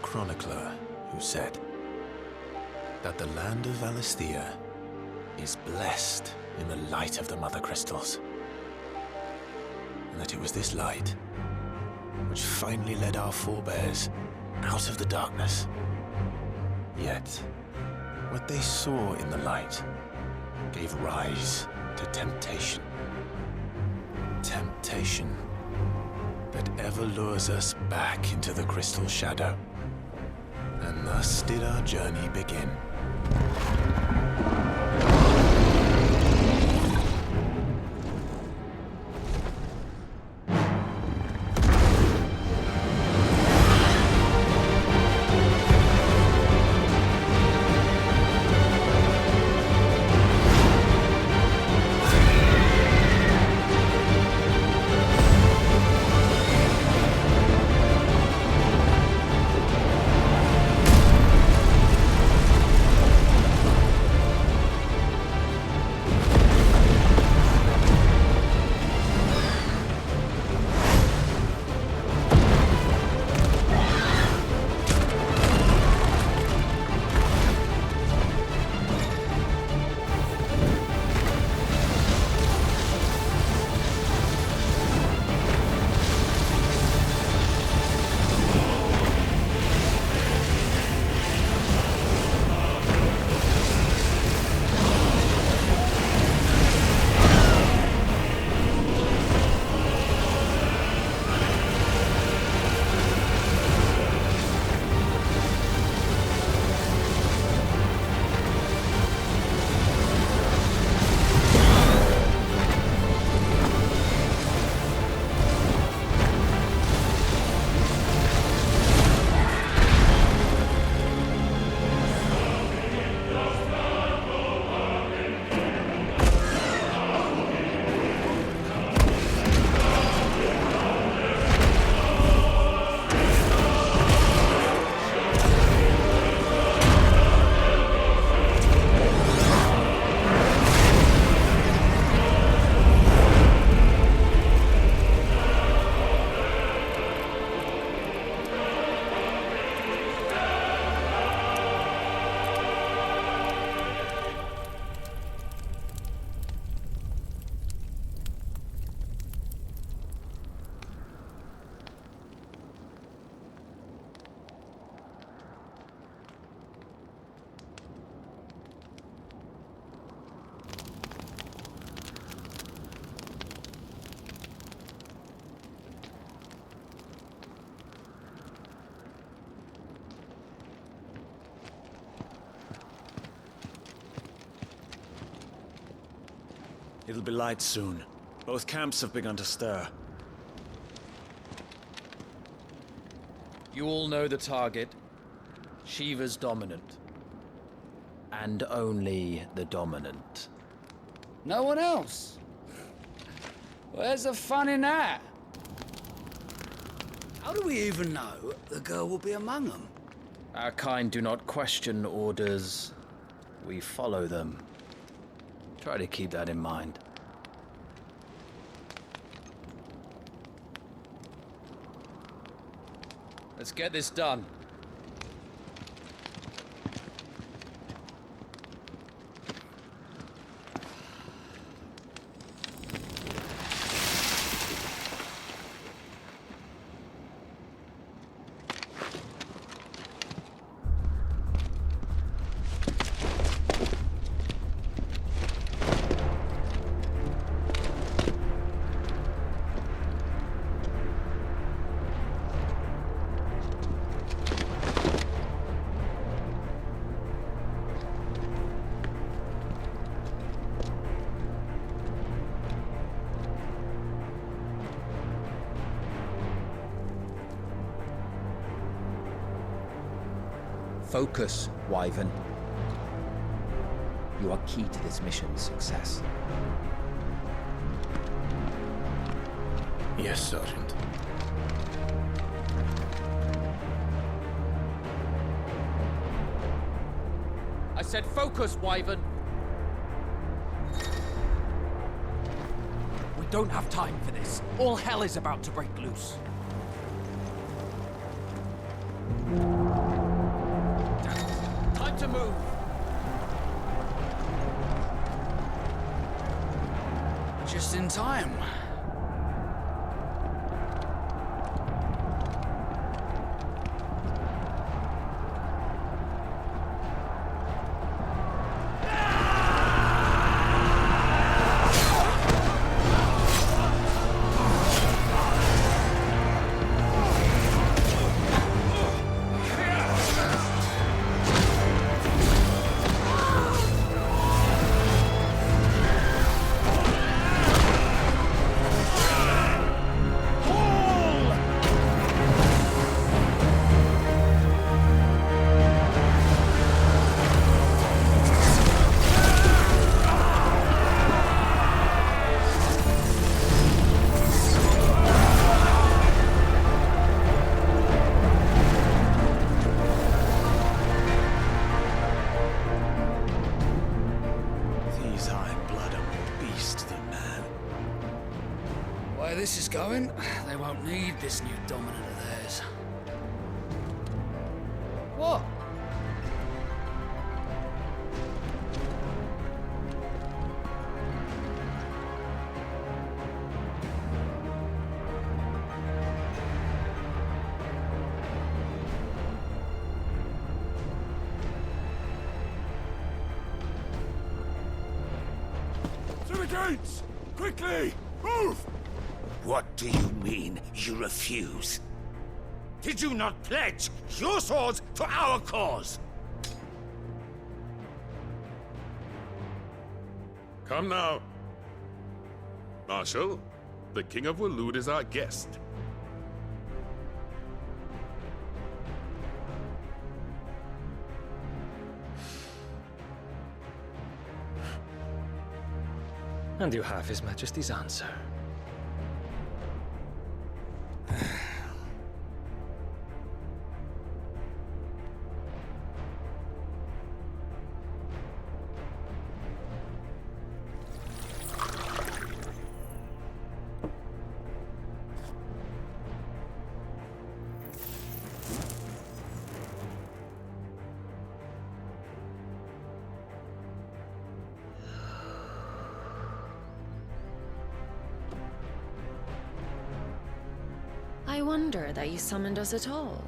chronicler who said that the land of Valisthea is blessed in the light of the Mother Crystals. And that it was this light which finally led our forebears out of the darkness. Yet, what they saw in the light gave rise to temptation. Temptation that ever lures us back into the crystal shadow. And thus did our journey begin. It'll be light soon. Both camps have begun to stir. You all know the target. Shiva's dominant. And only the dominant. No one else? Where's the fun in that? How do we even know the girl will be among them? Our kind do not question orders. We follow them. Try to keep that in mind. Let's get this done. Focus, Wyvern. You are key to this mission's success. Yes, Sergeant. I said focus, Wyvern. We don't have time for this. All hell is about to break loose. to move! Just in time. These Iron Blood are more beast than man. Where this is going, they won't need this new dominant of theirs. What? To the gates! Quickly! Move! What do you mean, you refuse? Did you not pledge your swords to our cause? Come now. Marshal, the King of Waloed is our guest. And you have His Majesty's answer. I wonder that you summoned us at all.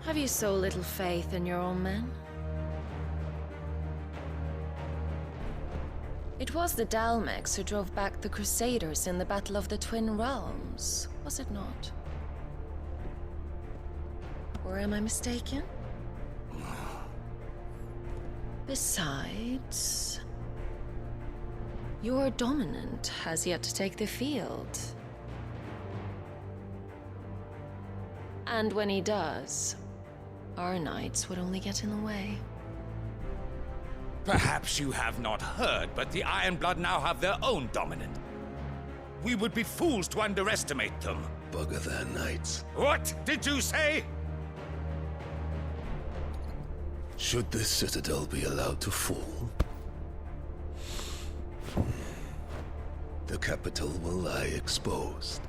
Have you so little faith in your own men? It was the Dalmex who drove back the Crusaders in the Battle of the Twin Realms, was it not? Or am I mistaken? Besides, your dominant has yet to take the field. And when he does, our knights would only get in the way. Perhaps you have not heard, but the Iron Blood now have their own dominant. We would be fools to underestimate them. Bugger their knights. What did you say? Should this citadel be allowed to fall, the capital will lie exposed.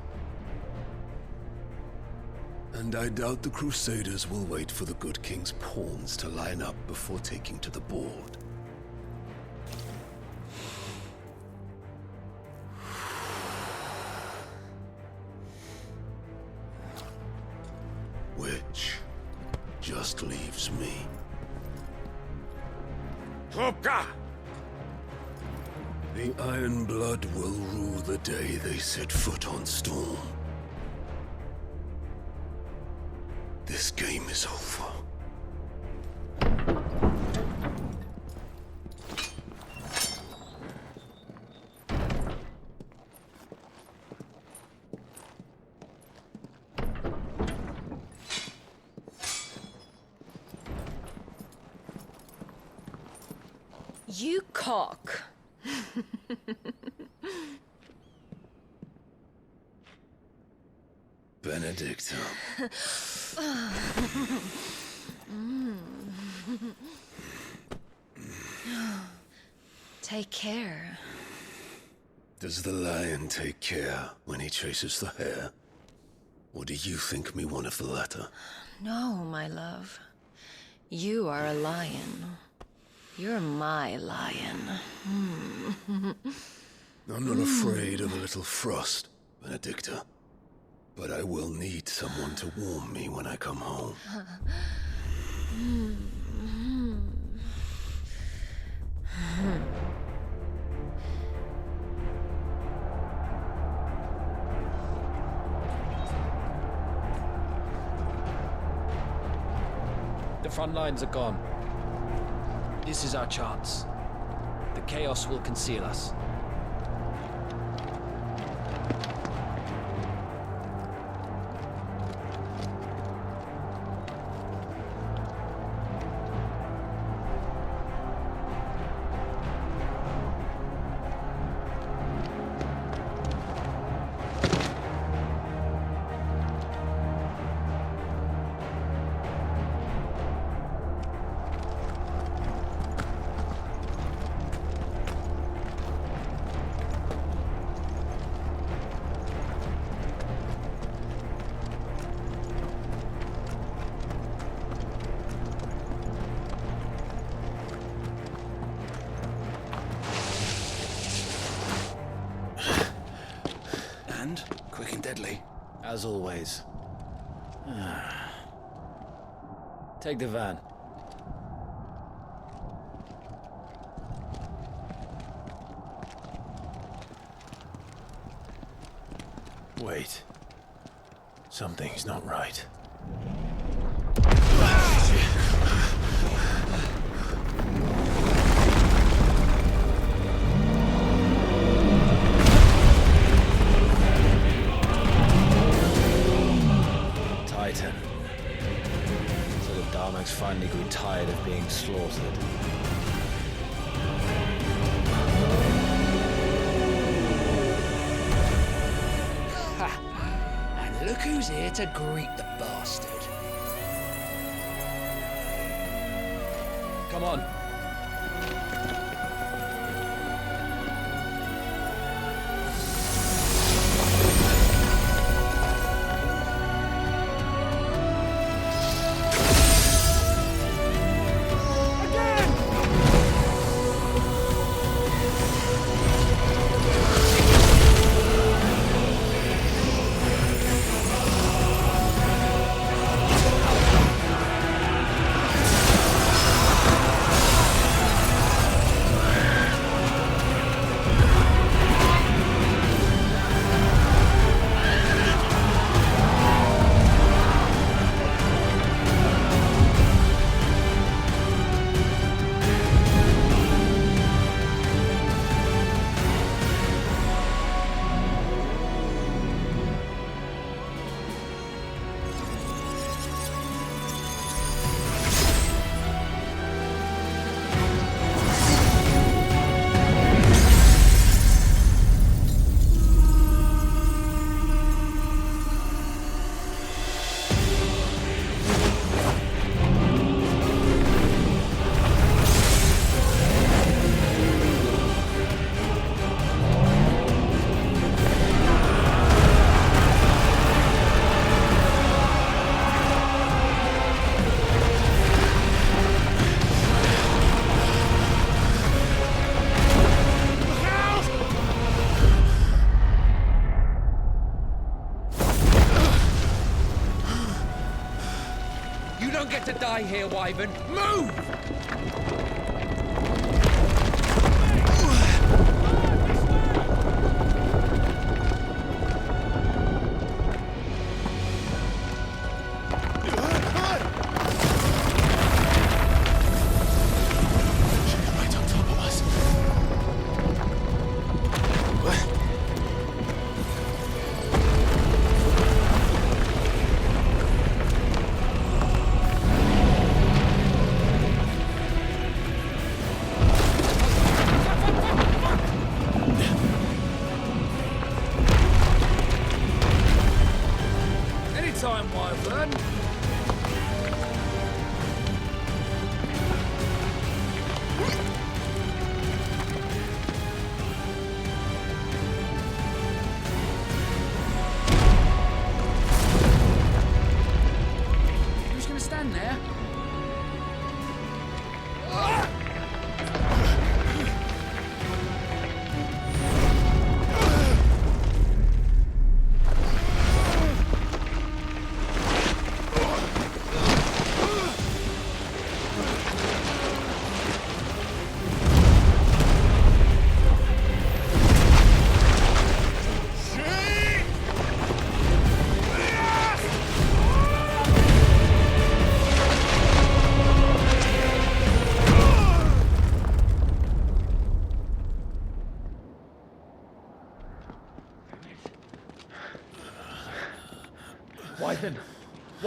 And I doubt the Crusaders will wait for the good king's pawns to line up before taking to the board. Which just leaves me. Hroka! The Iron Blood will rule the day they set foot on Storm. This game is over. You cock. Benedicta. Take care. Does the lion take care when he chases the hare? Or do you think me one of the latter? No, my love. You are a lion. You're my lion. I'm not afraid of a little frost, Benedicta. But I will need someone to warm me when I come home. The front lines are gone. This is our chance. The chaos will conceal us. Quick and deadly. As always. Take the van. Wait. Something's not right. Titan. So the Darmaks finally grew tired of being slaughtered. And look who's here to greet the bastard. Come on. You don't get to die here, Wyvern. Move! Right on top of us. Anytime, Wyvern. Who's gonna stand there?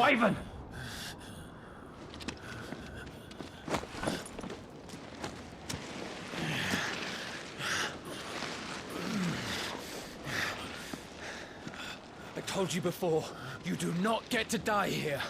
Wyvern! I told you before, you do not get to die here.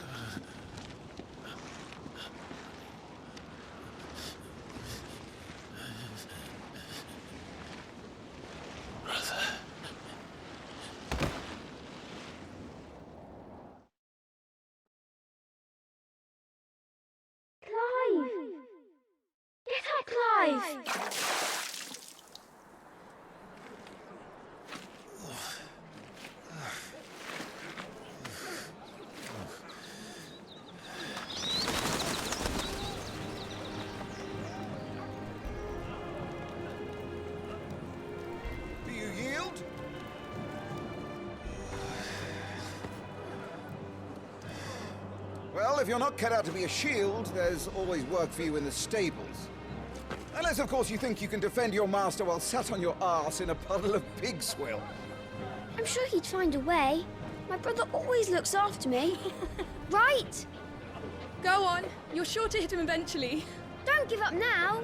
Do you yield? Well, if you're not cut out to be a shield, there's always work for you in the stables. Unless, of course, you think you can defend your master while sat on your arse in a puddle of pig swill. I'm sure he'd find a way. My brother always looks after me. Right? Go on. You're sure to hit him eventually. Don't give up now.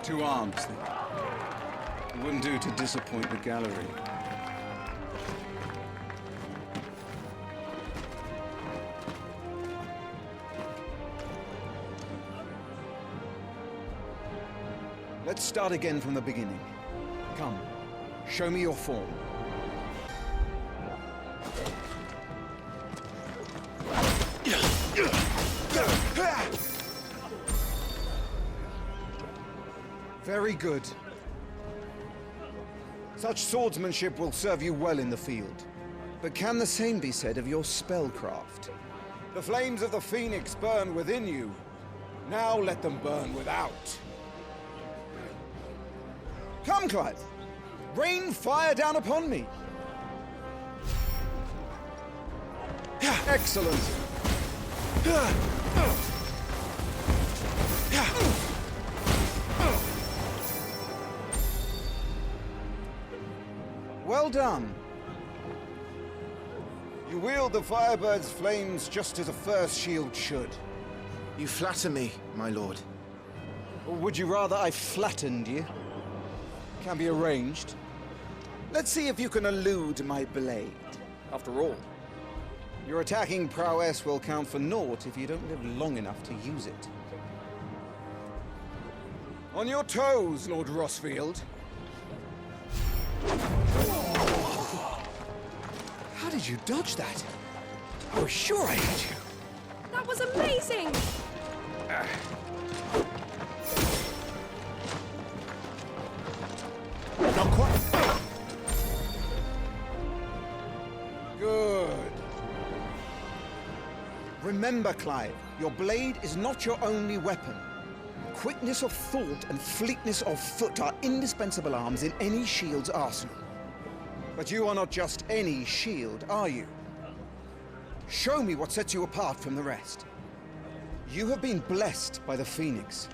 Two arms, then. It wouldn't do to disappoint the gallery. Let's start again from the beginning. Come, show me your form. Very good. Such swordsmanship will serve you well in the field. But can the same be said of your spellcraft? The flames of the Phoenix burn within you. Now let them burn without. Come, Clive. Rain fire down upon me. Excellent. Well done. You wield the Firebird's flames just as a first shield should. You flatter me, my lord. Or would you rather I flattened you? Can be arranged. Let's see if you can elude my blade. After all, your attacking prowess will count for naught if you don't live long enough to use it. On your toes, Lord Rossfield. How did you dodge that? I was sure I had you. That was amazing! Not quite. Good. Remember, Clive, your blade is not your only weapon. Quickness of thought and fleetness of foot are indispensable arms in any shield's arsenal. But you are not just any shield, are you? Show me what sets you apart from the rest. You have been blessed by the Phoenix,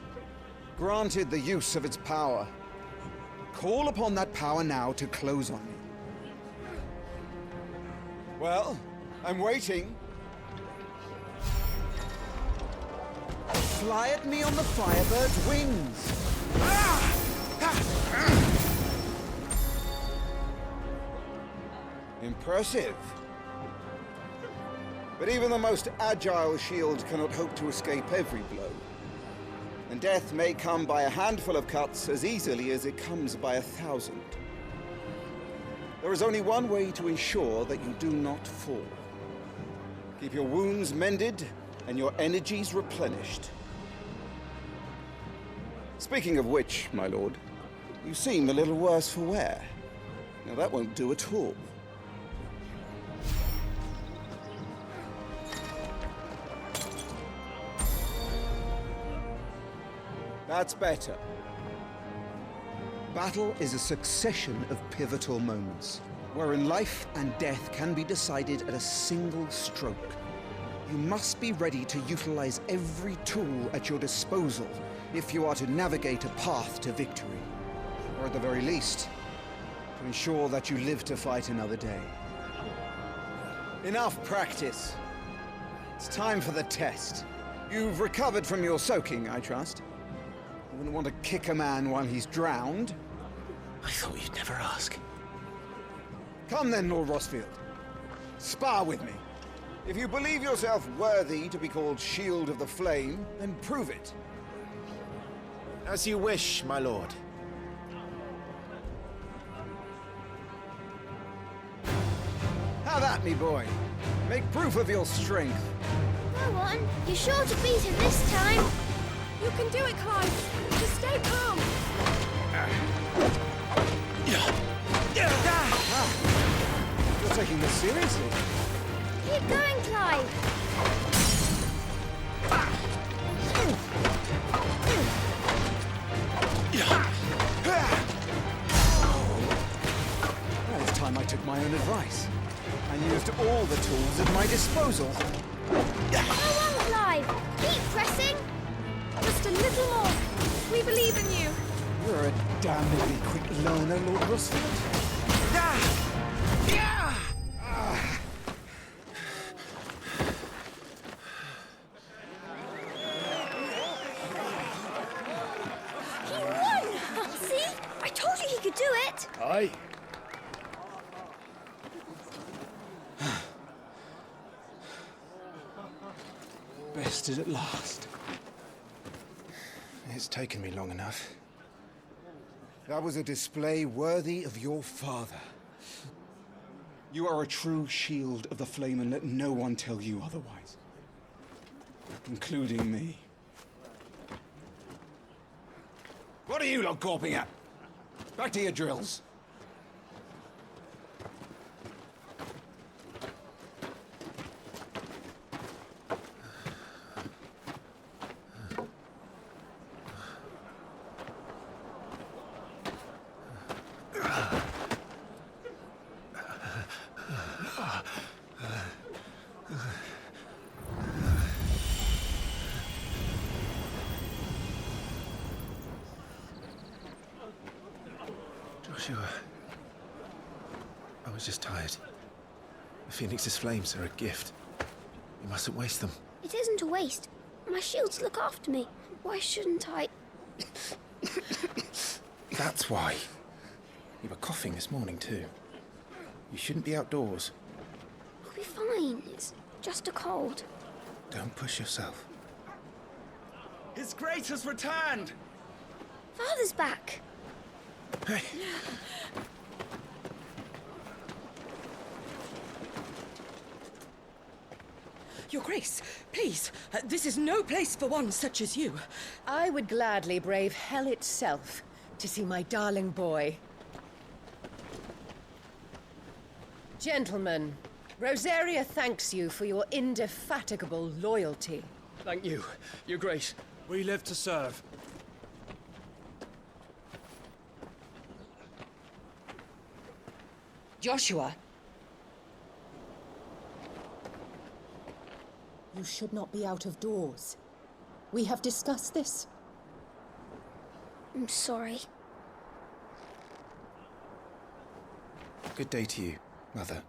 granted the use of its power. Call upon that power now to close on me. Well, I'm waiting. Fly at me on the Firebird's wings. Impressive. But even the most agile shield cannot hope to escape every blow. And death may come by a handful of cuts as easily as it comes by 1,000. There is only one way to ensure that you do not fall. Keep your wounds mended and your energies replenished. Speaking of which, my lord, you seem a little worse for wear. Now that won't do at all. That's better. Battle is a succession of pivotal moments, wherein life and death can be decided at a single stroke. You must be ready to utilize every tool at your disposal if you are to navigate a path to victory. Or at the very least, to ensure that you live to fight another day. Enough practice. It's time for the test. You've recovered from your soaking, I trust. You wouldn't want to kick a man while he's drowned. I thought you'd never ask. Come then, Lord Rosfield. Spar with me. If you believe yourself worthy to be called Shield of the Flame, then prove it. As you wish, my lord. Have at me, boy. Make proof of your strength. Go on. You're sure to beat him this time. You can do it, Clive. Just stay calm. You're taking this seriously. Keep going, Clive. Well, it's time I took my own advice and used all the tools at my disposal. Go on, Clive. Keep pressing. Just a little more. We believe in you. You're a damnably quick learner, Lord Rosfield. He won! See? I told you he could do it. Aye. Bested at last. It's taken me long enough. That was a display worthy of your father. You are a true Shield of the Flame, and let no one tell you otherwise. Including me. What are you lot gawping at? Back to your drills. Joshua. I was just tired. The Phoenix's flames are a gift. You mustn't waste them. It isn't a waste. My shields look after me. Why shouldn't I? That's why. You were coughing this morning, too. You shouldn't be outdoors. I'll be fine. It's just a cold. Don't push yourself. His Grace has returned! Father's back. Hey. Your Grace, please, this is no place for one such as you. I would gladly brave hell itself to see my darling boy. Gentlemen, Rosaria thanks you for your indefatigable loyalty. Thank you, Your Grace. We live to serve. Joshua. You should not be out of doors. We have discussed this. I'm sorry. Good day to you, Mother.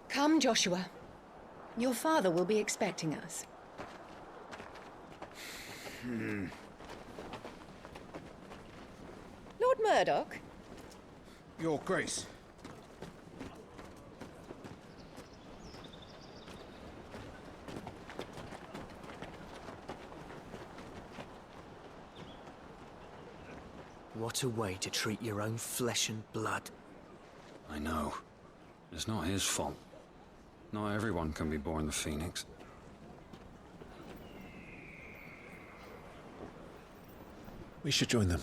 Come, Joshua. Your father will be expecting us. Lord Murdoch? Your Grace. What a way to treat your own flesh and blood. I know. It's not his fault. Not everyone can be born the Phoenix. We should join them.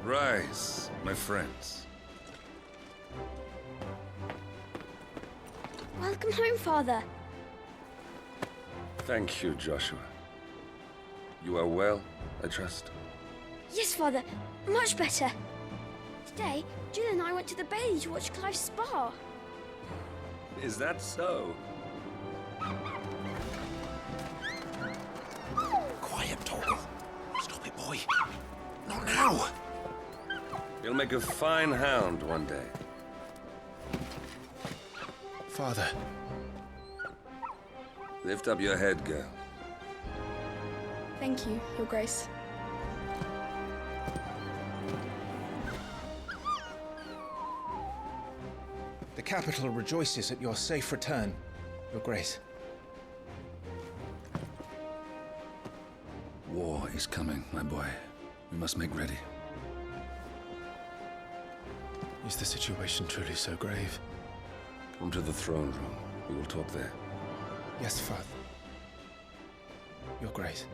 Rise, my friends. Welcome home, Father. Thank you, Joshua. You are well, I trust? Yes, Father. Much better. Today, Jill and I went to the Bailey to watch Clive's spa. Is that so? Quiet, Torgal. Stop it, boy. Not now. You'll make a fine hound one day. Father. Lift up your head, girl. Thank you, Your Grace. The capital rejoices at your safe return, Your Grace. War is coming, my boy. We must make ready. Is the situation truly so grave? Come to the throne room. We will talk there. Yes, Father. Your Grace.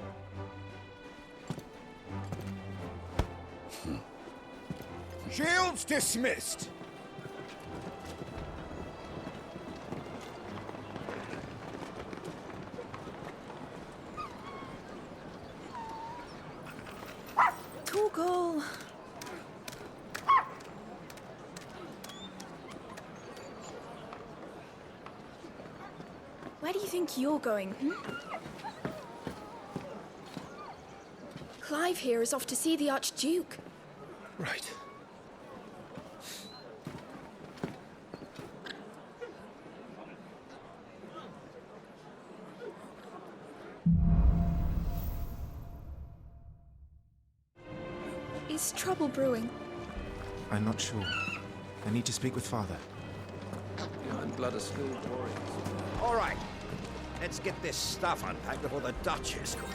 Shields dismissed! Torgal. Where do you think you're going, Clive here is off to see the Archduke. Right. Is trouble brewing? I'm not sure. I need to speak with Father. Behind blood are skilled warriors. All right. Let's get this stuff unpacked before the Duchess comes.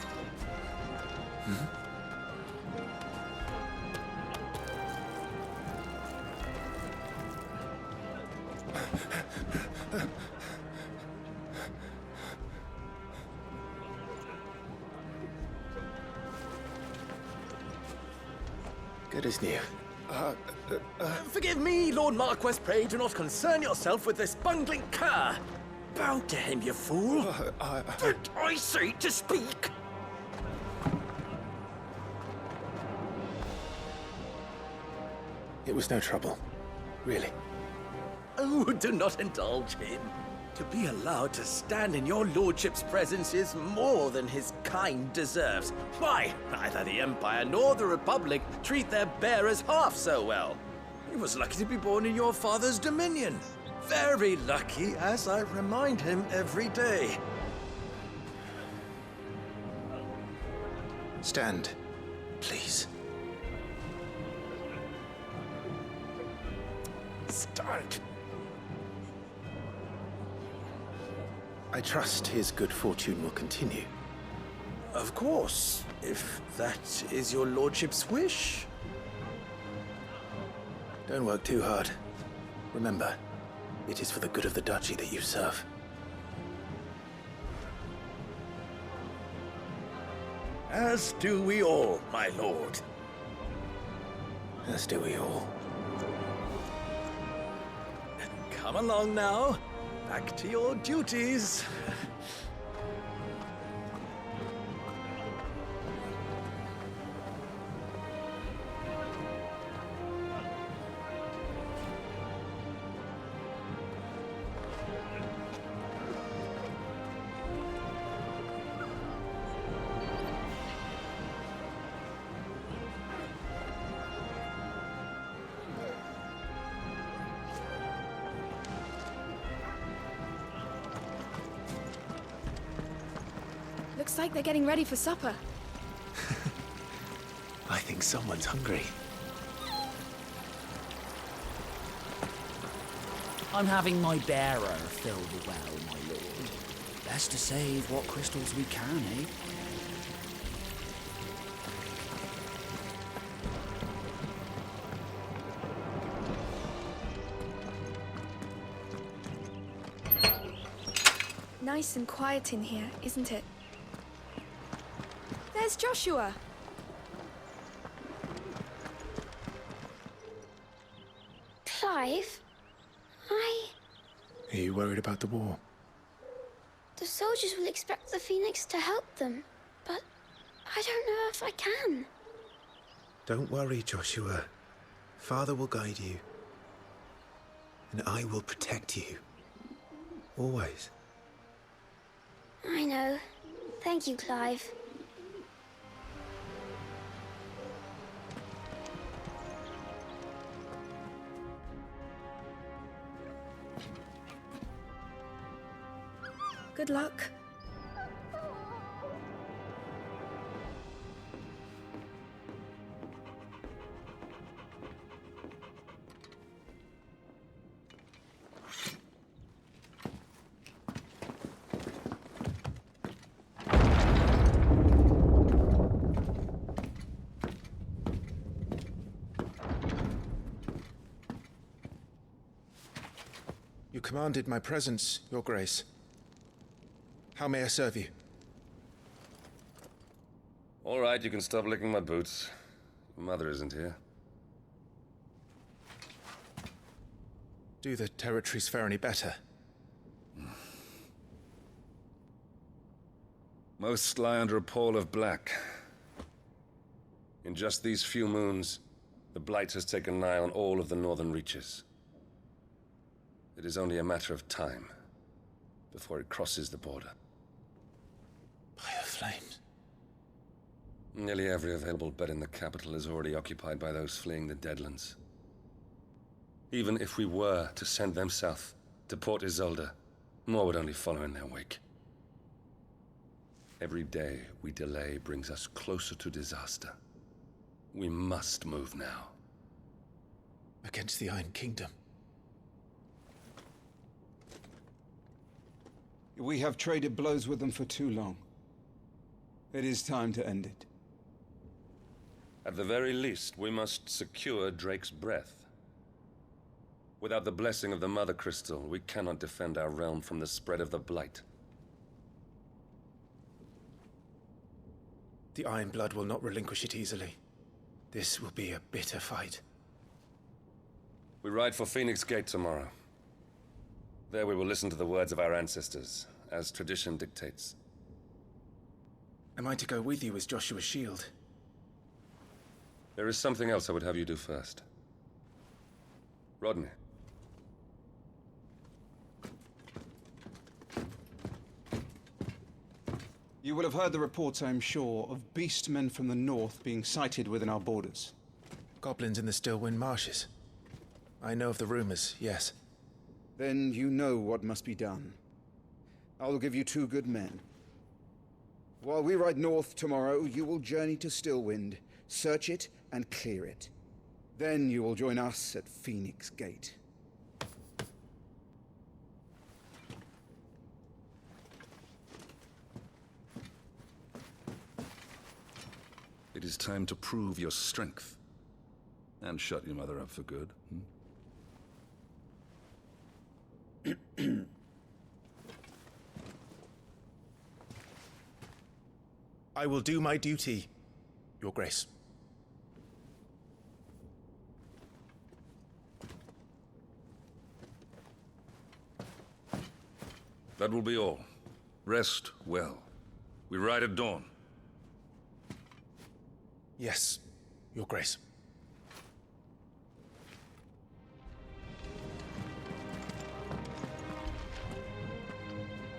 Good as new. Forgive me, Lord Marquess. Pray do not concern yourself with this bungling cur. Bow to him, you fool. Did I say to speak? It was no trouble. Really. Oh, do not indulge him. To be allowed to stand in your lordship's presence is more than his kind deserves. Why, neither the Empire nor the Republic treat their bearers half so well. He was lucky to be born in your father's dominion. Very lucky, as I remind him every day. Stand, please. Stand. I trust his good fortune will continue. Of course, if that is your lordship's wish. Don't work too hard. Remember, it is for the good of the duchy that you serve. As do we all, my lord. As do we all. Come along now. Back to your duties. Looks like they're getting ready for supper. I think someone's hungry. I'm having my bearer filled well, my lord. Best to save what crystals we can, eh? Nice and quiet in here, isn't it? There's Joshua. Clive, Are you worried about the war? The soldiers will expect the Phoenix to help them, but I don't know if I can. Don't worry, Joshua. Father will guide you. And I will protect you. Always. I know. Thank you, Clive. Good luck. You commanded my presence, Your Grace. How may I serve you? All right, you can stop licking my boots. Your mother isn't here. Do the territories fare any better? Most lie under a pall of black. In just these few moons, the Blight has taken nigh on all of the northern reaches. It is only a matter of time before it crosses the border. By the flames. Nearly every available bed in the capital is already occupied by those fleeing the Deadlands. Even if we were to send them south, to Port Isolde, more would only follow in their wake. Every day we delay brings us closer to disaster. We must move now. Against the Iron Kingdom. We have traded blows with them for too long. It is time to end it. At the very least, we must secure Drake's breath. Without the blessing of the Mother Crystal, we cannot defend our realm from the spread of the Blight. The Iron Blood will not relinquish it easily. This will be a bitter fight. We ride for Phoenix Gate tomorrow. There we will listen to the words of our ancestors, as tradition dictates. Am I to go with you as Joshua's shield? There is something else I would have you do first. Rodney. You will have heard the reports, I am sure, of beastmen from the north being sighted within our borders. Goblins in the Stillwind Marshes. I know of the rumors, yes. Then you know what must be done. I will give you 2 good men. While we ride north tomorrow, you will journey to Stillwind, search it, and clear it. Then you will join us at Phoenix Gate. It is time to prove your strength. And shut your mother up for good. I will do my duty, Your Grace. That will be all. Rest well. We ride at dawn. Yes, Your Grace.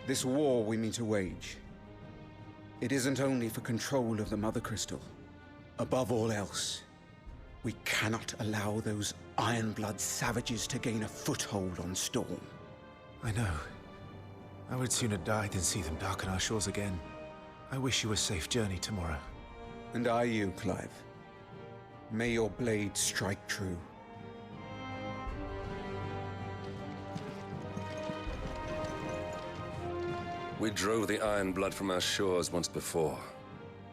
This war we mean to wage, it isn't only for control of the Mother Crystal. Above all else, we cannot allow those Ironblood savages to gain a foothold on Storm. I know. I would sooner die than see them darken our shores again. I wish you a safe journey tomorrow. And I you, Clive. May your blade strike true. We drove the Iron Blood from our shores once before,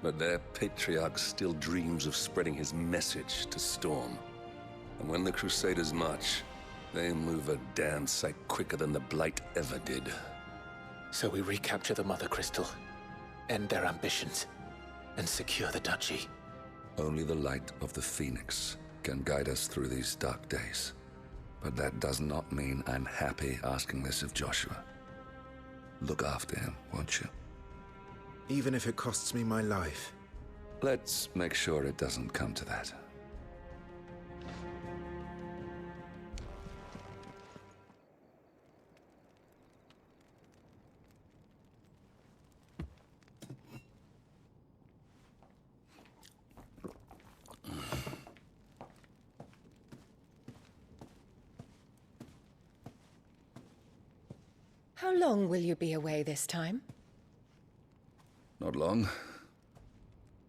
but their patriarch still dreams of spreading his message to Storm. And when the Crusaders march, they move a damn sight quicker than the Blight ever did. So we recapture the Mother Crystal, end their ambitions, and secure the Duchy. Only the light of the Phoenix can guide us through these dark days. But that does not mean I'm happy asking this of Joshua. Look after him, won't you? Even if it costs me my life. Let's make sure it doesn't come to that. How long will you be away this time? Not long.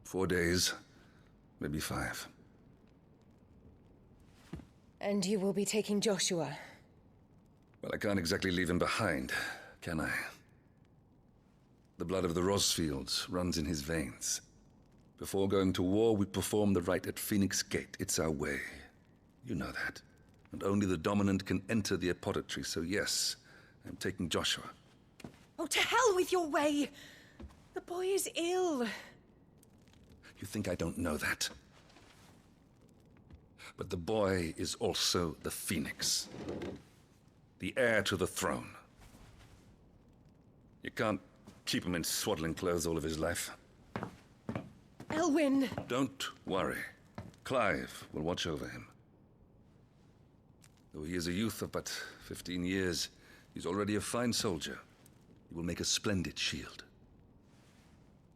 4 days, maybe 5. And you will be taking Joshua? Well, I can't exactly leave him behind, can I? The blood of the Rosfields runs in his veins. Before going to war, we perform the rite at Phoenix Gate. It's our way. You know that. And only the dominant can enter the apothecary, so yes, I'm taking Joshua. Oh, to hell with your way! The boy is ill. You think I don't know that? But the boy is also the Phoenix. The heir to the throne. You can't keep him in swaddling clothes all of his life. Elwyn! Don't worry. Clive will watch over him. Though he is a youth of but 15 years, he's already a fine soldier. He will make a splendid shield.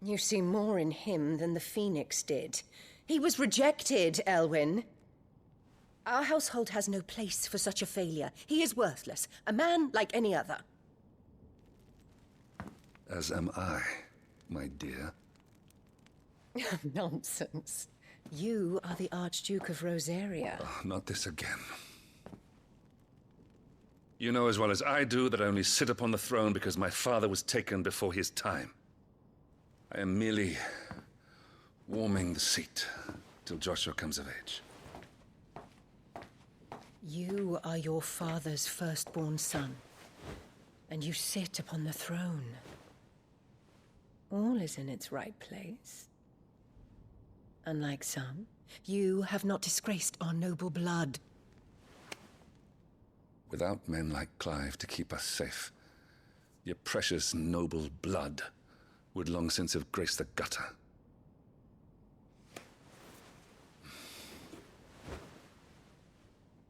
You see more in him than the Phoenix did. He was rejected, Elwyn. Our household has no place for such a failure. He is worthless, a man like any other. As am I, my dear. Nonsense. You are the Archduke of Rosaria. Oh, not this again. You know as well as I do that I only sit upon the throne because my father was taken before his time. I am merely warming the seat till Joshua comes of age. You are your father's firstborn son, and you sit upon the throne. All is in its right place. Unlike some, you have not disgraced our noble blood. Without men like Clive to keep us safe, your precious noble blood would long since have graced the gutter.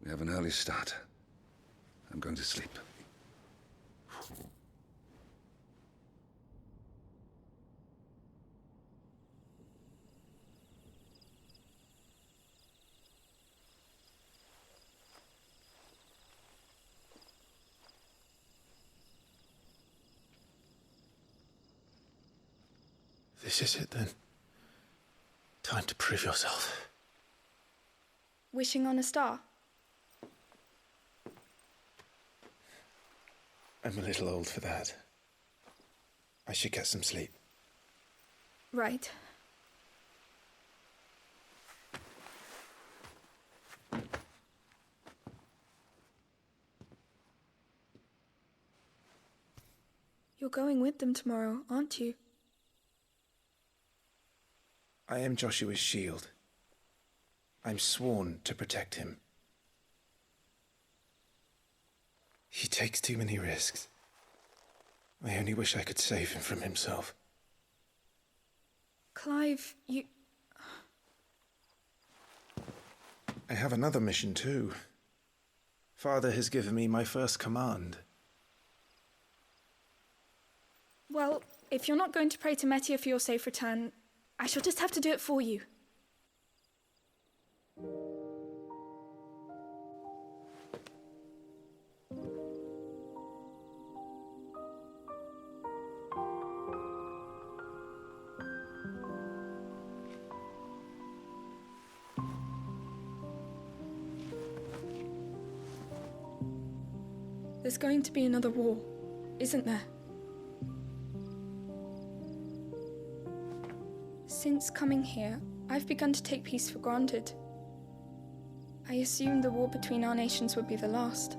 We have an early start. I'm going to sleep. This is it then. Time to prove yourself. Wishing on a star? I'm a little old for that. I should get some sleep. Right. You're going with them tomorrow, aren't you? I am Joshua's shield. I'm sworn to protect him. He takes too many risks. I only wish I could save him from himself. Clive, you... I have another mission too. Father has given me my first command. Well, if you're not going to pray to Metia for your safe return, I shall just have to do it for you. There's going to be another war, isn't there? Since coming here, I've begun to take peace for granted. I assumed the war between our nations would be the last.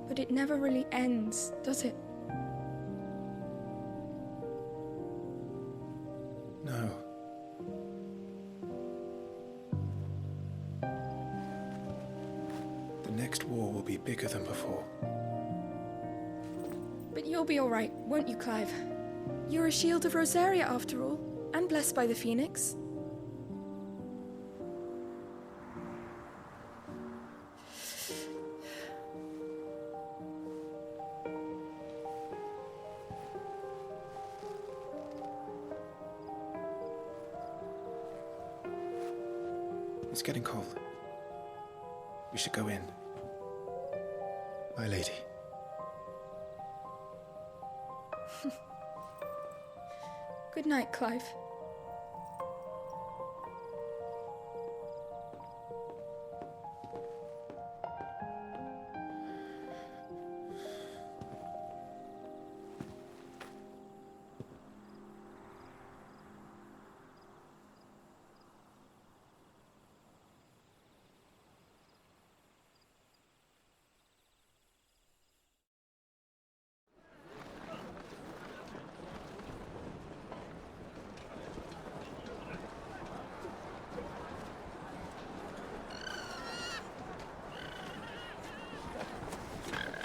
But it never really ends, does it? No. next war will be bigger than before. But you'll be all right, won't you, Clive? You're a shield of Rosaria, after all, and blessed by the Phoenix. It's getting cold. We should go in. My lady. Good night, Clive.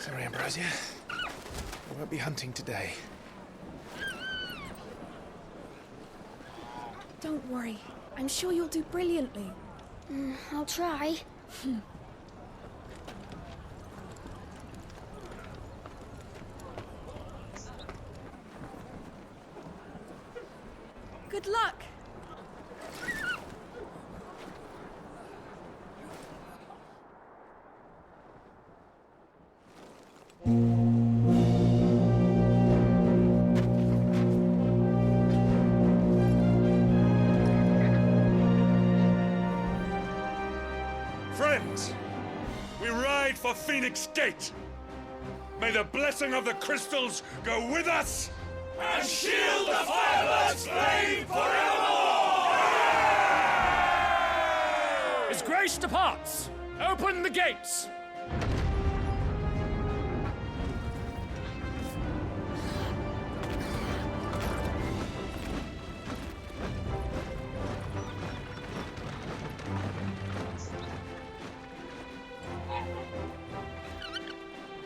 Sorry, Ambrosia. I won't be hunting today. Don't worry. I'm sure you'll do brilliantly. I'll try. Good luck! Friends, we ride for Phoenix Gate. May the blessing of the crystals go with us and shield the Firebird's flame forevermore! His Grace departs! Open the gates!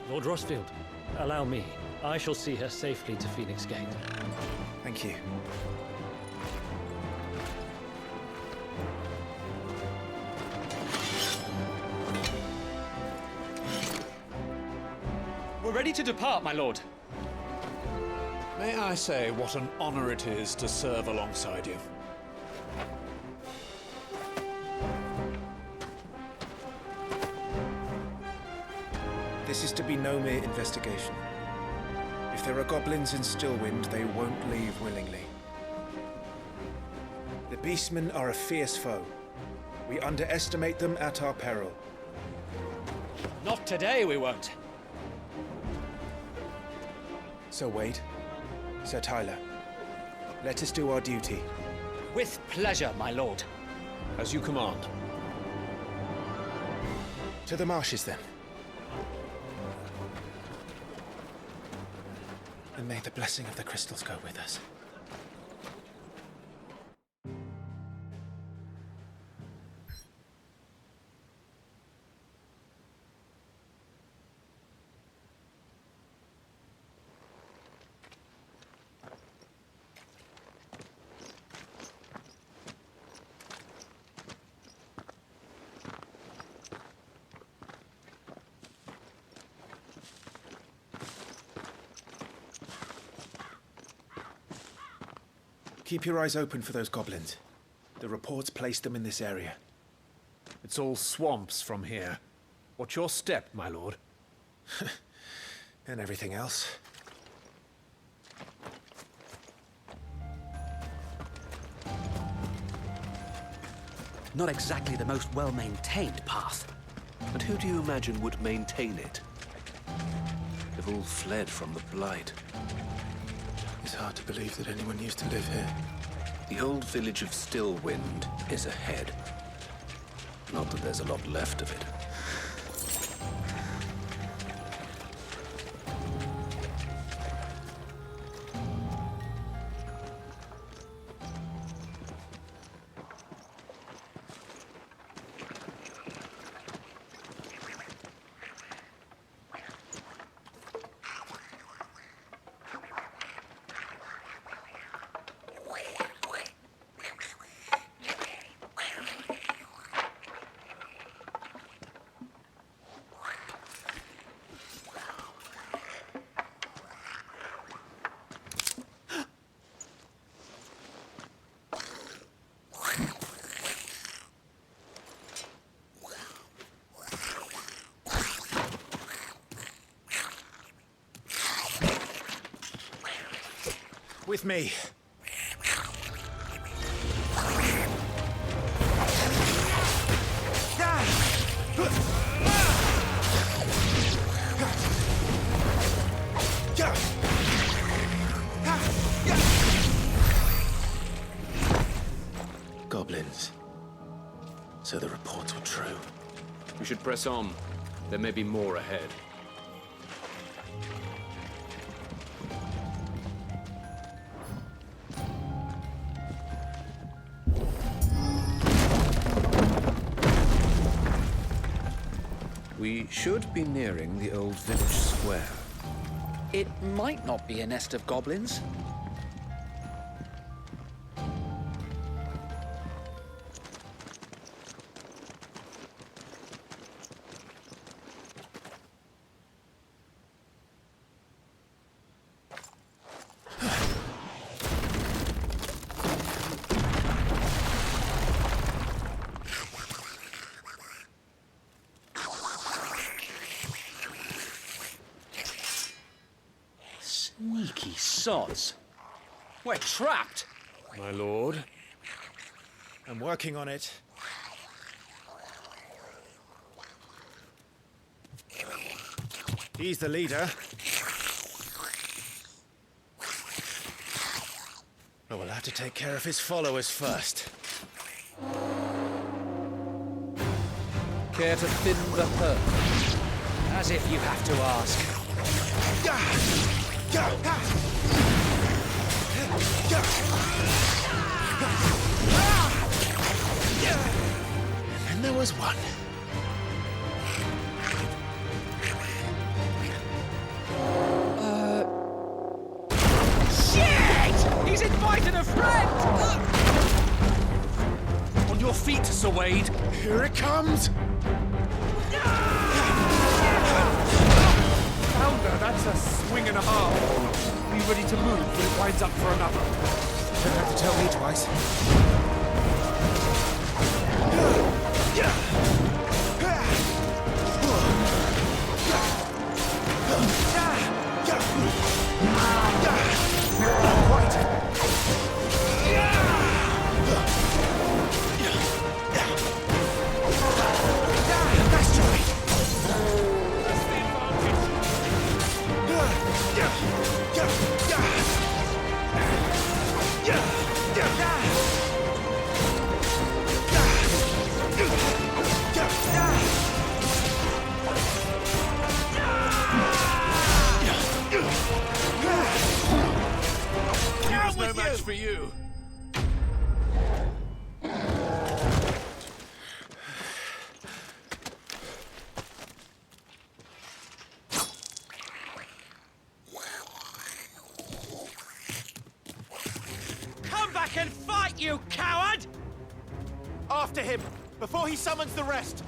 Lord Rosfield, allow me. I shall see her safely to Phoenix Gate. Thank you. We're ready to depart, my lord. May I say what an honor it is to serve alongside you? This is to be no mere investigation. If there are goblins in Stillwind, they won't leave willingly. The Beastmen are a fierce foe. We underestimate them at our peril. Not today, we won't. Sir Wade, Sir Tyler, let us do our duty. With pleasure, my lord. As you command. To the marshes, then. And may the blessing of the crystals go with us. Keep your eyes open for those goblins. The reports placed them in this area. It's all swamps from here. What's your step, my lord? And everything else. Not exactly the most well-maintained path. And who do you imagine would maintain it? They've all fled from the Blight. It's hard to believe that anyone used to live here. The old village of Stillwind is ahead. Not that there's a lot left of it. with me. Goblins. So the reports were true. We should press on. There may be more ahead. We should be nearing the old village square. It might not be a nest of goblins. Sneaky sods. We're trapped. My lord. I'm working on it. He's the leader. But we'll have to take care of his followers first. Care to thin the herd? As if you have to ask. And there was one. Shit! He's invited a friend! On your feet, Sir Wade. Here it comes! Founder, that's a swing and a half. Be ready to move when it winds up for another. You don't have to tell me twice. No match for you. Come back and fight, you coward! After him, before he summons the rest.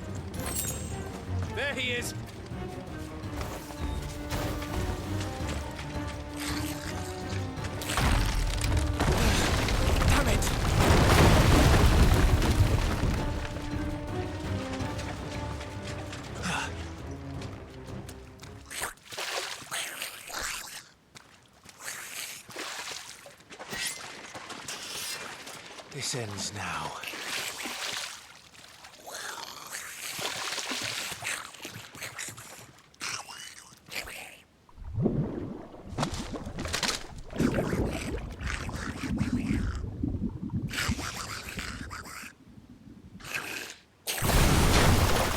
There he is. Damn it! This ends now.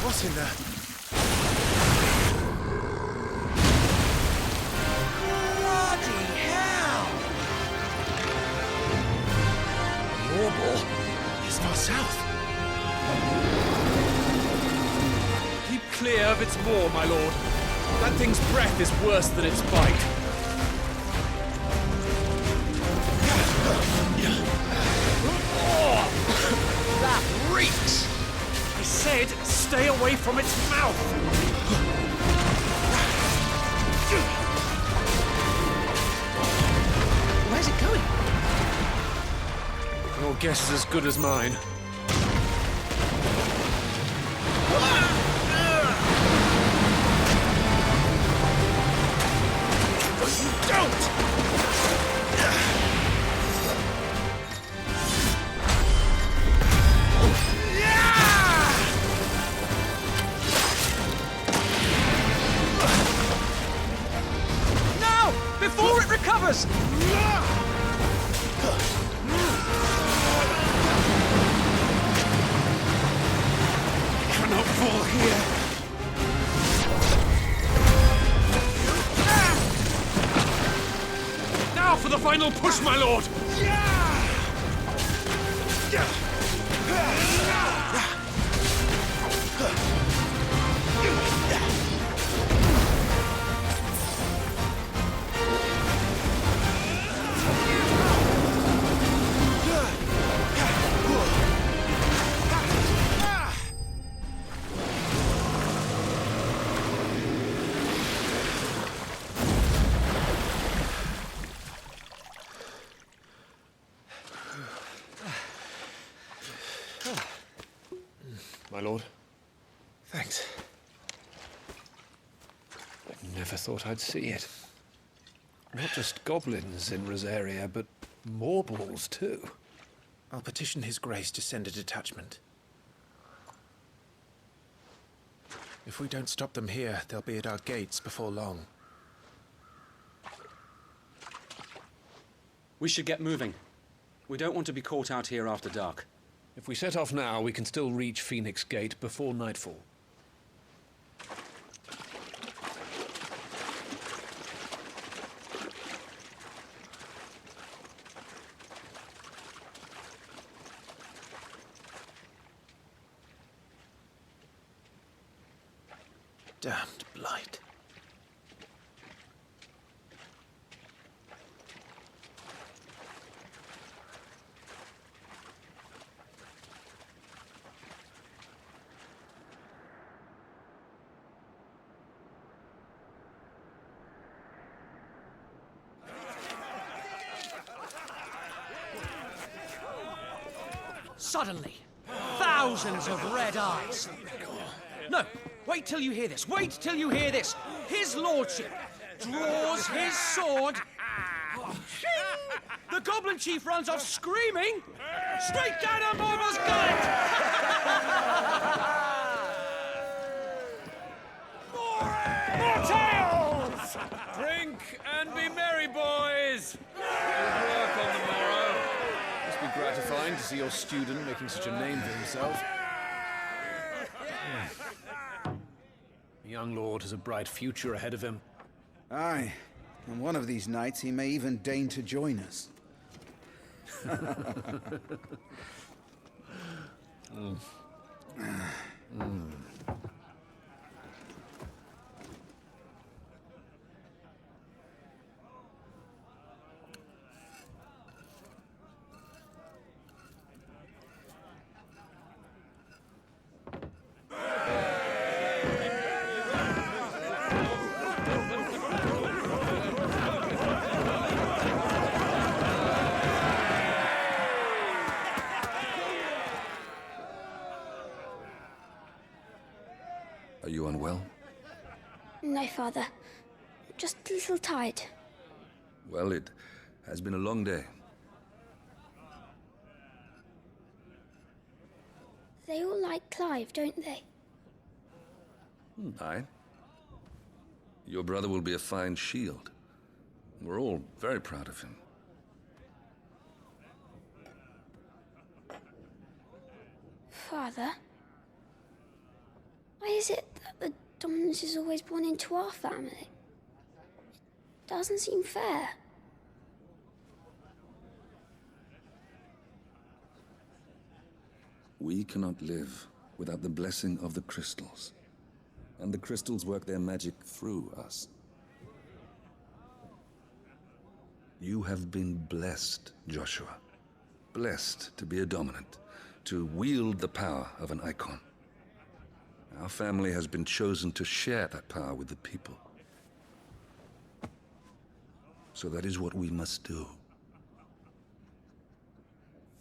What's in there? Bloody hell! Warble is far south. Keep clear of its maw, my lord. That thing's breath is worse than its bite. That reeks! I said stay away from its mouth! Where's it going? Your guess is as good as mine. Don't! fall here. Now for the final push, my lord! My lord. Thanks. I never thought I'd see it. Not just goblins in Rosaria, but Morbles too. I'll petition His Grace to send a detachment. If we don't stop them here, they'll be at our gates before long. We should get moving. We don't want to be caught out here after dark. If we set off now, we can still reach Phoenix Gate before nightfall. Damned blight. Suddenly, thousands of red eyes. No, wait till you hear this. Wait till you hear this. His lordship draws his sword. The goblin chief runs off screaming, straight down on Morbol's gullet. More tales! Drink and be merry, boys! Good work on the morrow. Must be gratifying to see your student making such a name for himself. The young lord has a bright future ahead of him. Aye, and one of these nights he may even deign to join us. Are you unwell? No, Father. Just a little tired. Well, it has been a long day. They all like Clive, don't they? Aye. Your brother will be a fine shield. We're all very proud of him. Father? Why is it that the dominance is always born into our family? It doesn't seem fair. We cannot live without the blessing of the crystals. And the crystals work their magic through us. You have been blessed, Joshua. Blessed to be a dominant, to wield the power of an icon. Our family has been chosen to share that power with the people. So that is what we must do.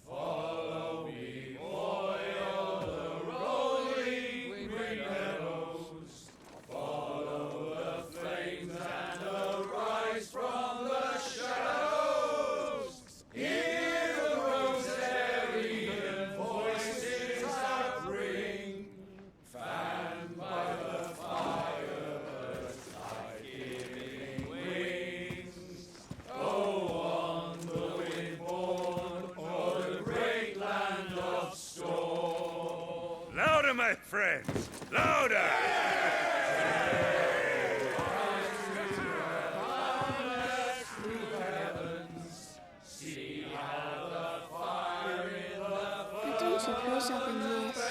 Follow me, boil the rolling green meadows. Follow the flames and arise from the shadows. Hear the Rosarian voices that ring. Fanned by the fire, like giving wings. Go on. my friends! Louder! I don't suppose I'll be missed.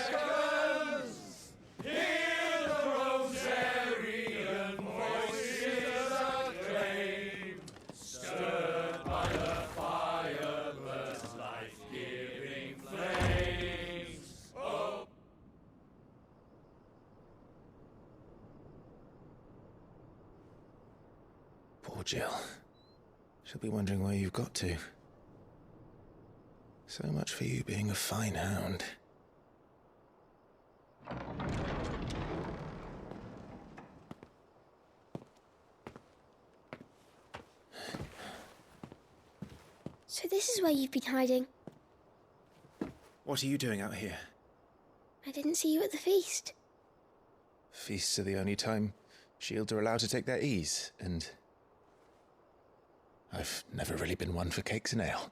Poor Jill. She'll be wondering where you've got to. So much for you being a fine hound. So this is where you've been hiding. What are you doing out here? I didn't see you at the feast. Feasts are the only time shields are allowed to take their ease, and I've never really been one for cakes and ale.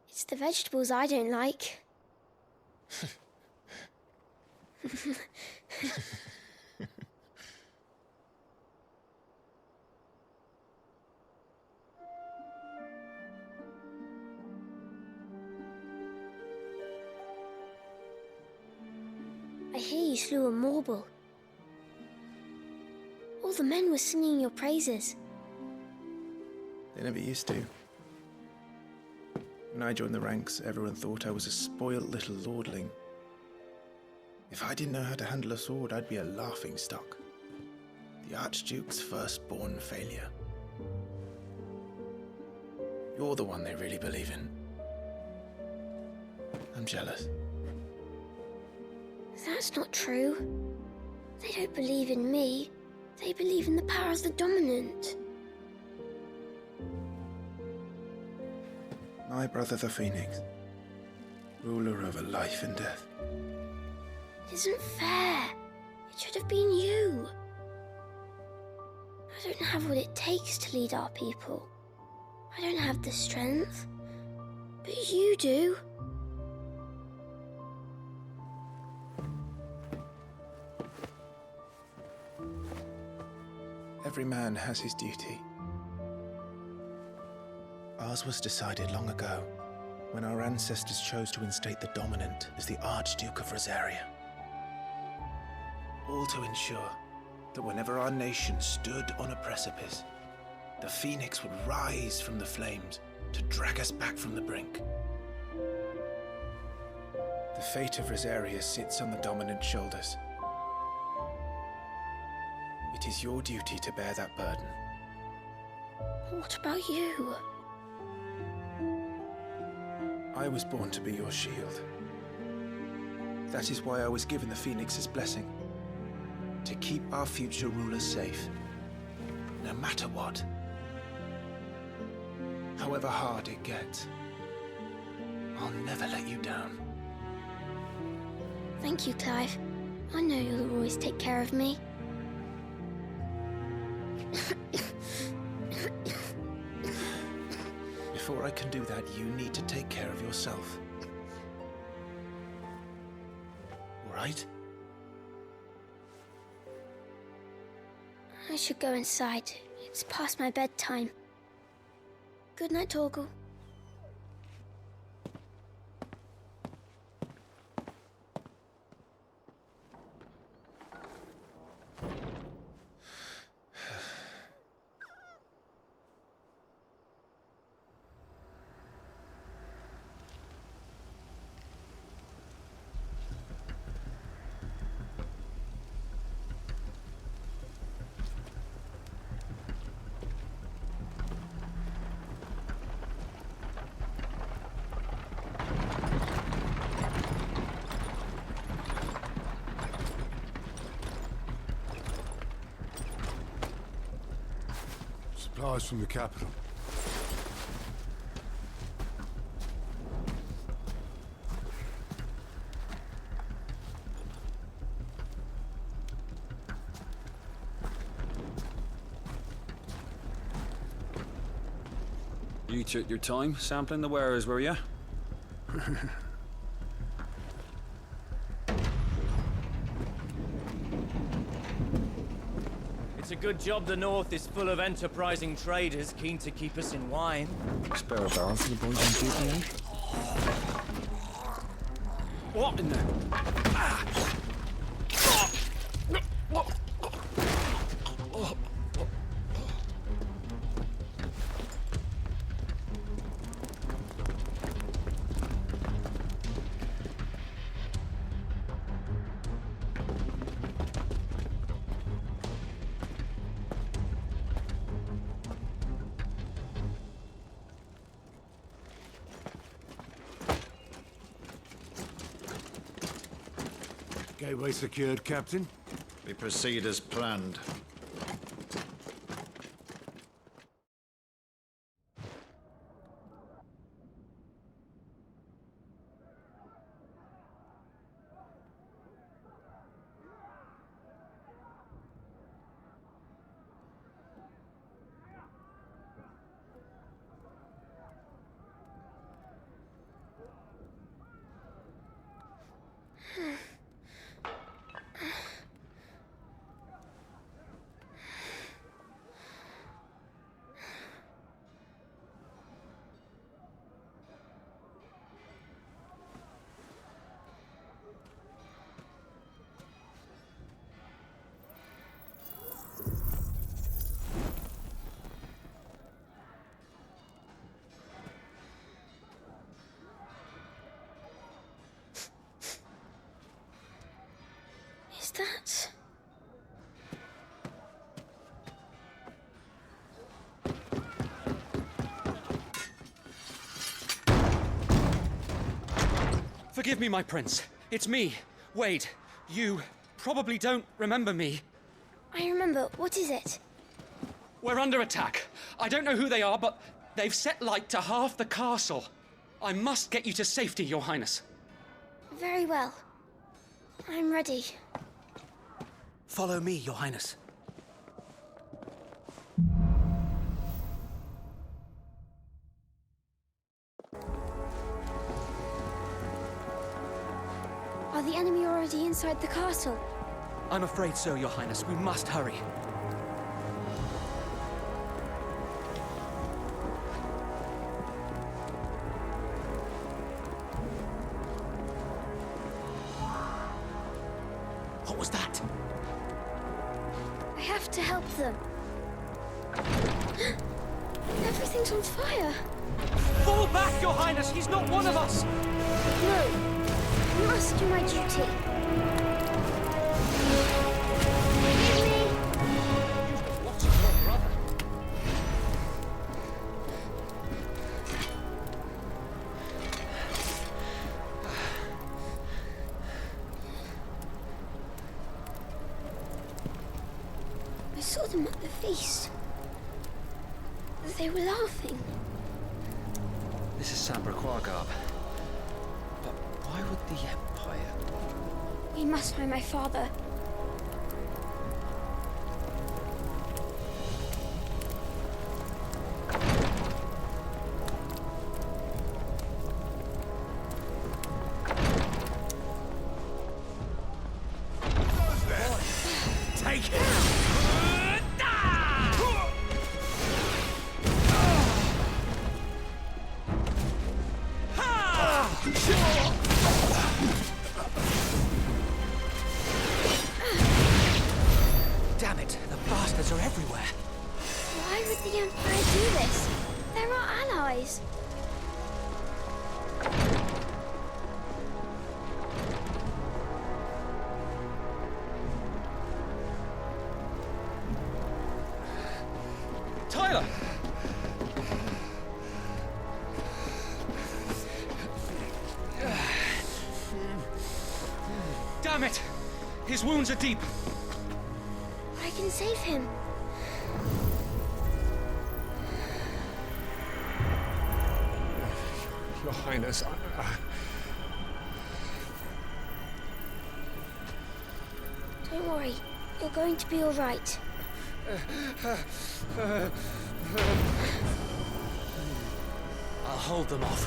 It's the vegetables I don't like. I hear you slew a Morble. All the men were singing your praises. They never used to. When I joined the ranks, everyone thought I was a spoilt little lordling. If I didn't know how to handle a sword, I'd be a laughingstock. The Archduke's firstborn failure. You're the one they really believe in. I'm jealous. That's not true. They don't believe in me. They believe in the power of the dominant. My brother the Phoenix, ruler over life and death. It isn't fair. It should have been you. I don't have what it takes to lead our people. I don't have the strength. But you do. Every man has his duty. Ours was decided long ago, when our ancestors chose to instate the dominant as the Archduke of Rosaria. All to ensure that whenever our nation stood on a precipice, the Phoenix would rise from the flames to drag us back from the brink. The fate of Rosaria sits on the dominant's shoulders. It is your duty to bear that burden. What about you? I was born to be your shield. That is why I was given the Phoenix's blessing. To keep our future rulers safe. No matter what. However hard it gets. I'll never let you down. Thank you, Clive. I know you'll always take care of me. Before I can do that, you need to take care of yourself. All right? I should go inside. It's past my bedtime. Good night, Torgal. Supplies from the capital. You took your time sampling the wares, were you? It's a good job the North is full of enterprising traders keen to keep us in wine. Spare a barrel for the boys on duty, eh? What in the... Gateway secured, Captain. We proceed as planned. Is that... Forgive me, my prince. It's me, Wade. You probably don't remember me. I remember. What is it? We're under attack. I don't know who they are, but they've set light to half the castle. I must get you to safety, Your Highness. Very well. I'm ready. Follow me, Your Highness. Are the enemy already inside the castle? I'm afraid so, Your Highness. We must hurry. What was that? I have to help them. Everything's on fire. Fall back, Your Highness! He's not one of us! No. I must do my duty. Forgive me. What's your brother? I saw them at the feast. They were laughing. This is Sabra Garb. But why would the Empire... We must find my father. Take it! Damn it, the bastards are everywhere. Why would the Empire do this? They're our allies. Tyler! Damn it! His wounds are deep. I can save him. Your Highness, Don't worry. You're going to be all right. I'll hold them off.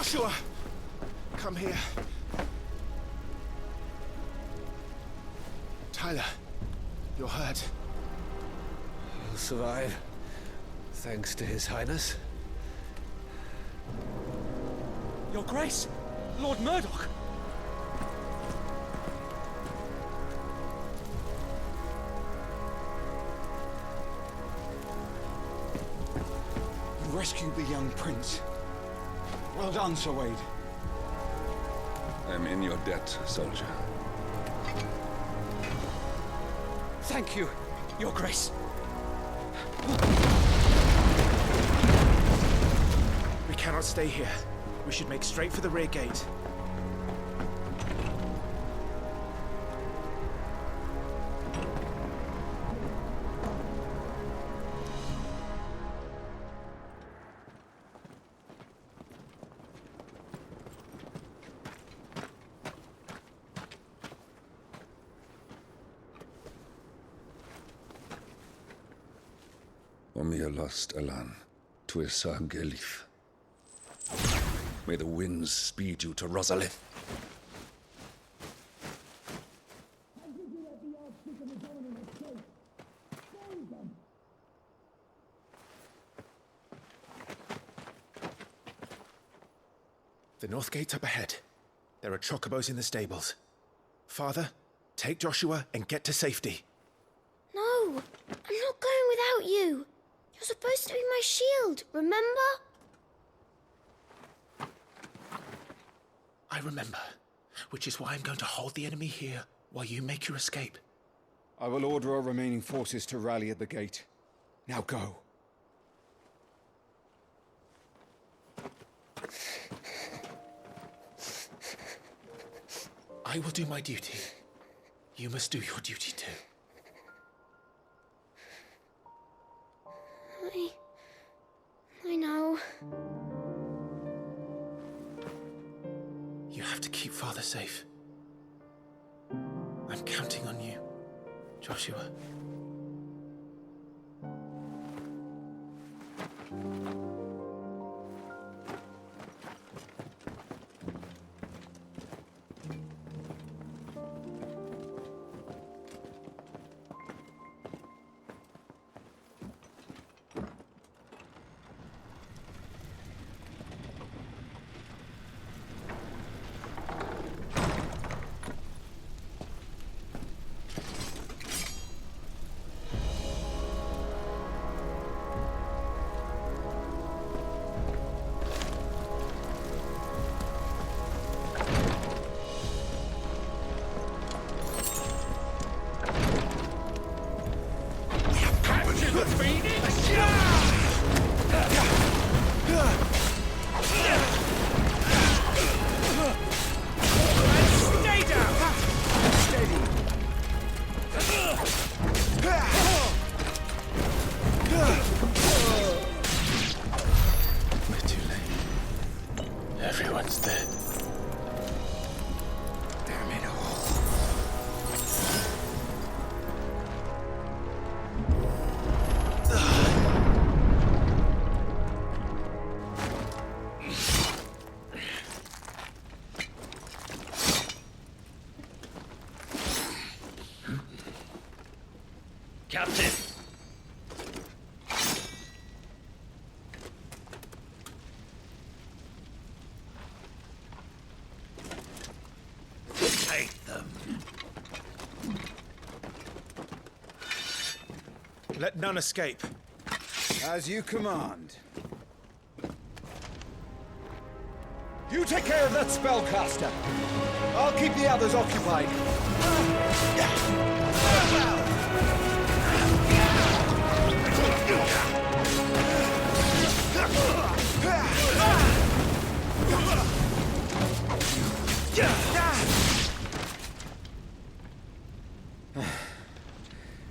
Joshua! Come here. Tyler, you're hurt. He'll survive, thanks to His Highness. Your Grace, Lord Murdoch. You rescued the young prince. Well done, Sir Wade. I'm in your debt, soldier. Thank you, Your Grace. We cannot stay here. We should make straight for the rear gate. Omnia lost Alan, Tuisa Gelith. May the winds speed you to Rosalith. The north gate's up ahead. There are chocobos in the stables. Father, take Joshua and get to safety. No, I'm not going without you. You're supposed to be my shield, remember? I remember, which is why I'm going to hold the enemy here while you make your escape. I will order our remaining forces to rally at the gate. Now go. I will do my duty. You must do your duty too. I know. You have to keep Father safe. I'm counting on you, Joshua. Everyone's dead. Damn it all. Captain! Let none escape. As you command. You take care of that spellcaster. I'll keep the others occupied.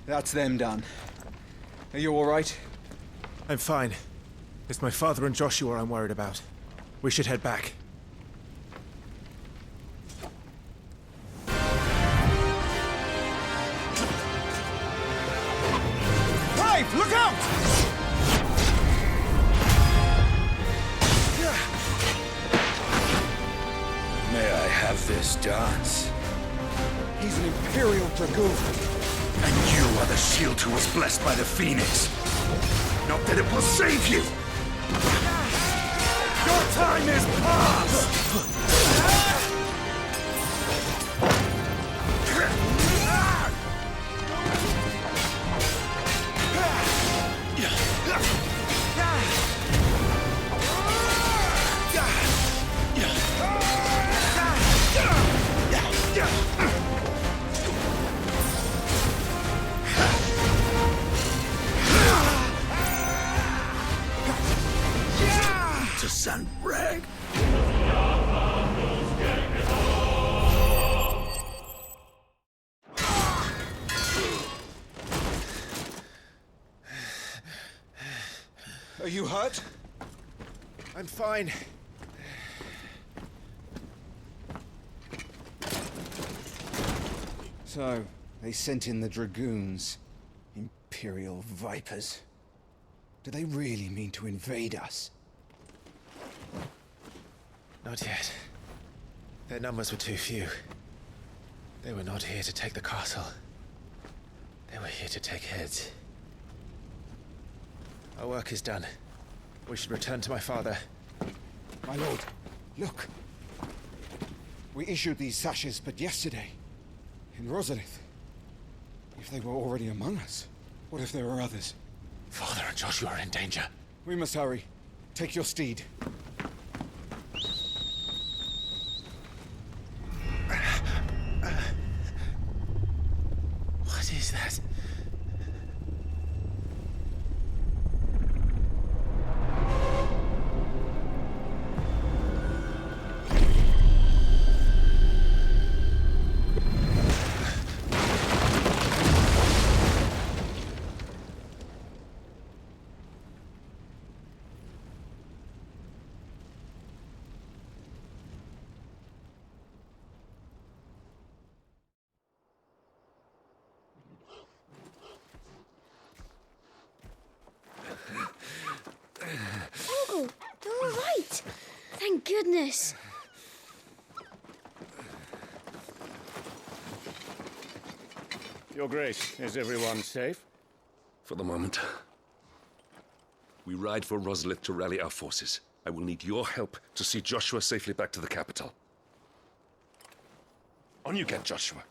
That's them done. Are you all right? I'm fine. It's my father and Joshua I'm worried about. We should head back. Brave, look out! have this dance. He's an Imperial Dragoon. And you are the shield who was blessed by the Phoenix. Not that it will save you! Your time is past! To Sunbreak. Are you hurt? I'm fine. So, they sent in the Dragoons. Imperial Vipers. Do they really mean to invade us? Not yet. Their numbers were too few. They were not here to take the castle. They were here to take heads. Our work is done. We should return to my father. My lord, look. We issued these sashes but yesterday. In Rosalith. If they were already among us, what if there were others? Father and Joshua are in danger. We must hurry. Take your steed. What is that? Uncle, they're all right. Thank goodness. Your Grace, is everyone safe? For the moment. We ride for Rosalith to rally our forces. I will need your help to see Joshua safely back to the capital. On you get, Joshua.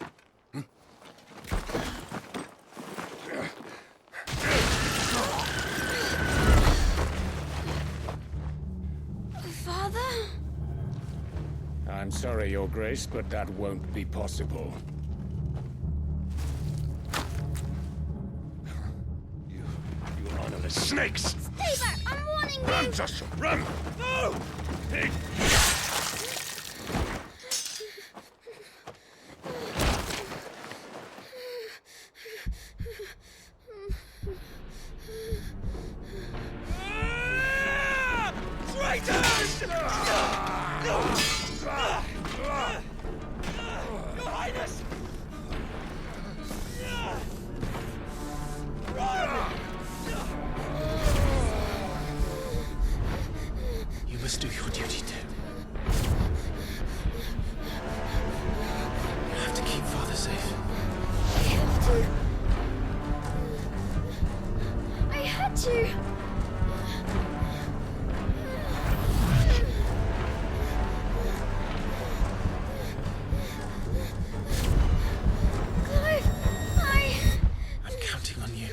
Father? I'm sorry, Your Grace, but that won't be possible. You honorless snakes! Stay back! I'm warning you! Run, Joshua, run! No! Pig! Traitors! Your Highness! You must do your duty too. You have to keep Father safe. I have to. I had to. I'm counting on you,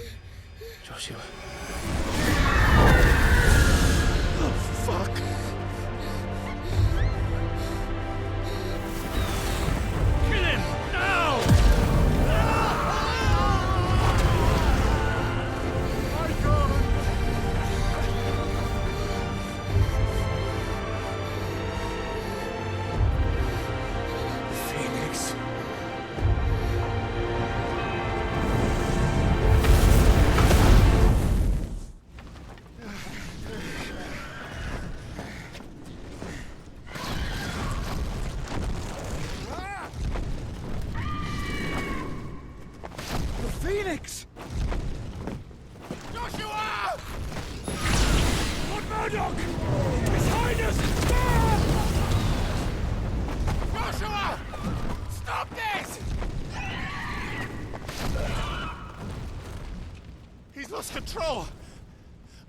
Joshua. Oh, fuck. Kill him! Now! Phoenix. The Phoenix! Joshua! Lord Murdoch! His Highness! Joshua! troll!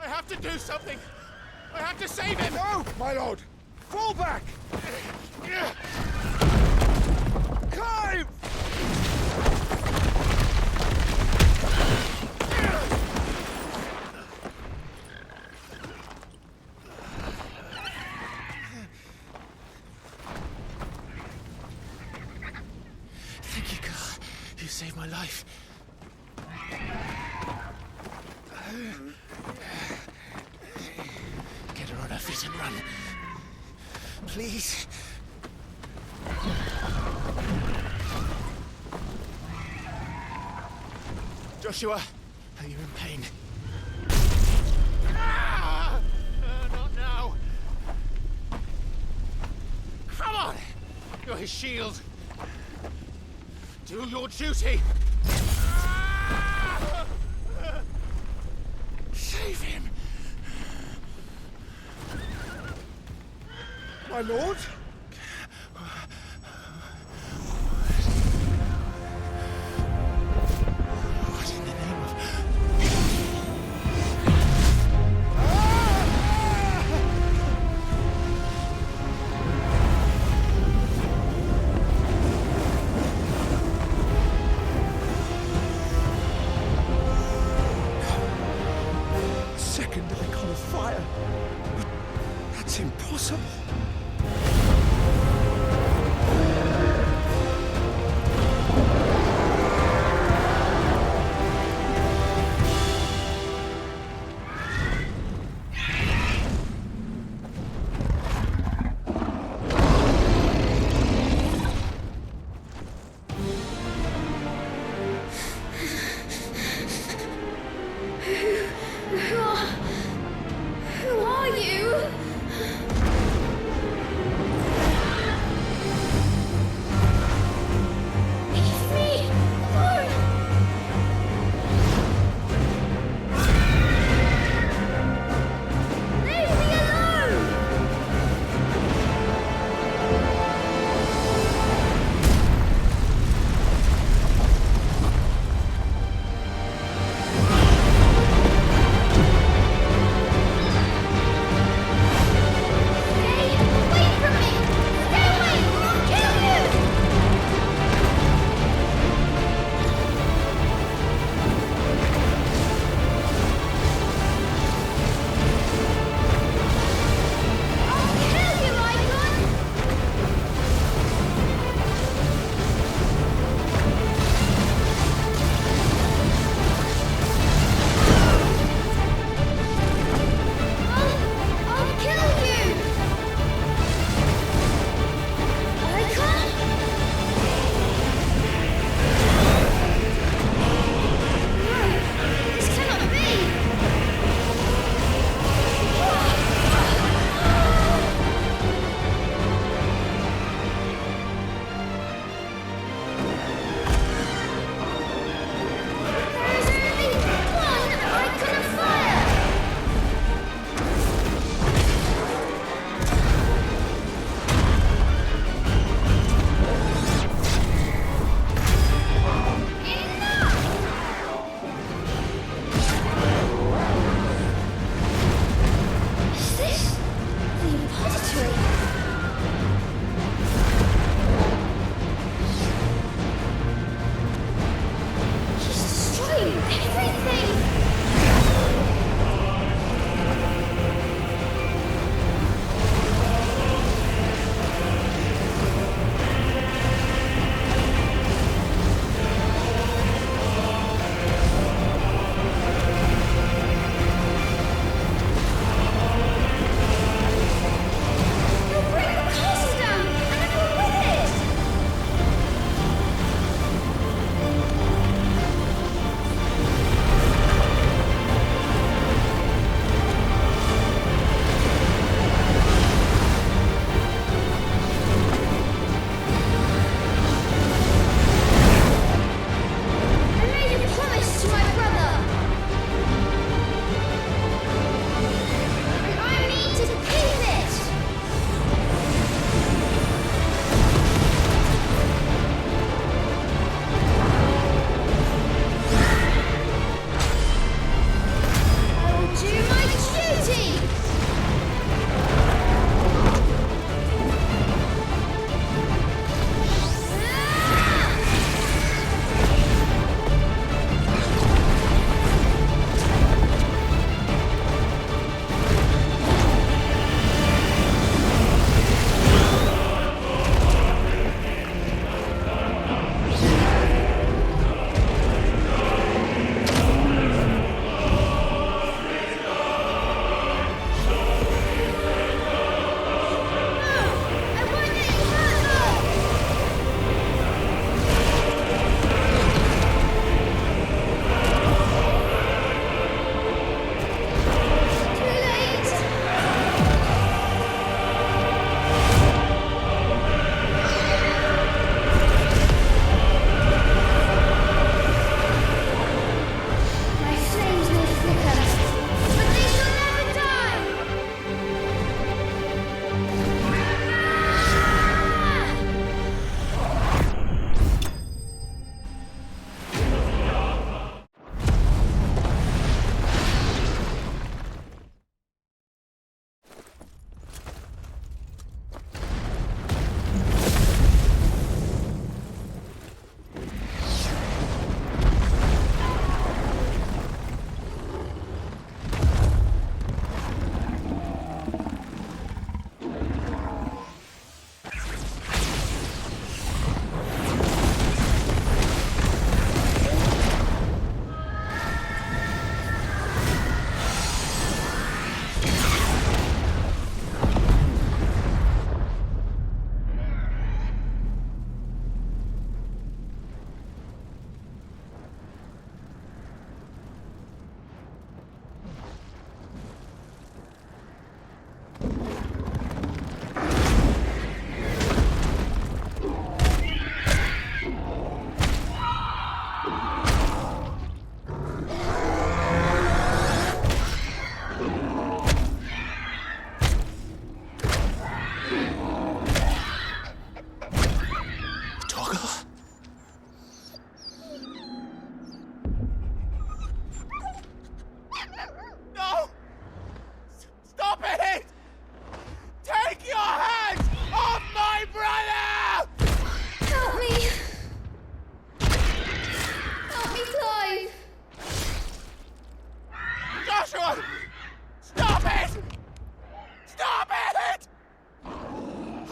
I have to do something! I have to save him! No, my lord! Fall back! Climb! Thank you, Carl. You saved my life. Get her on her feet and run. Please. Joshua, are you in pain? Not now. Come on! You're his shield. Do your duty. Save him. My lord? What in the name of... Second icon of fire. But that's impossible. Who are you?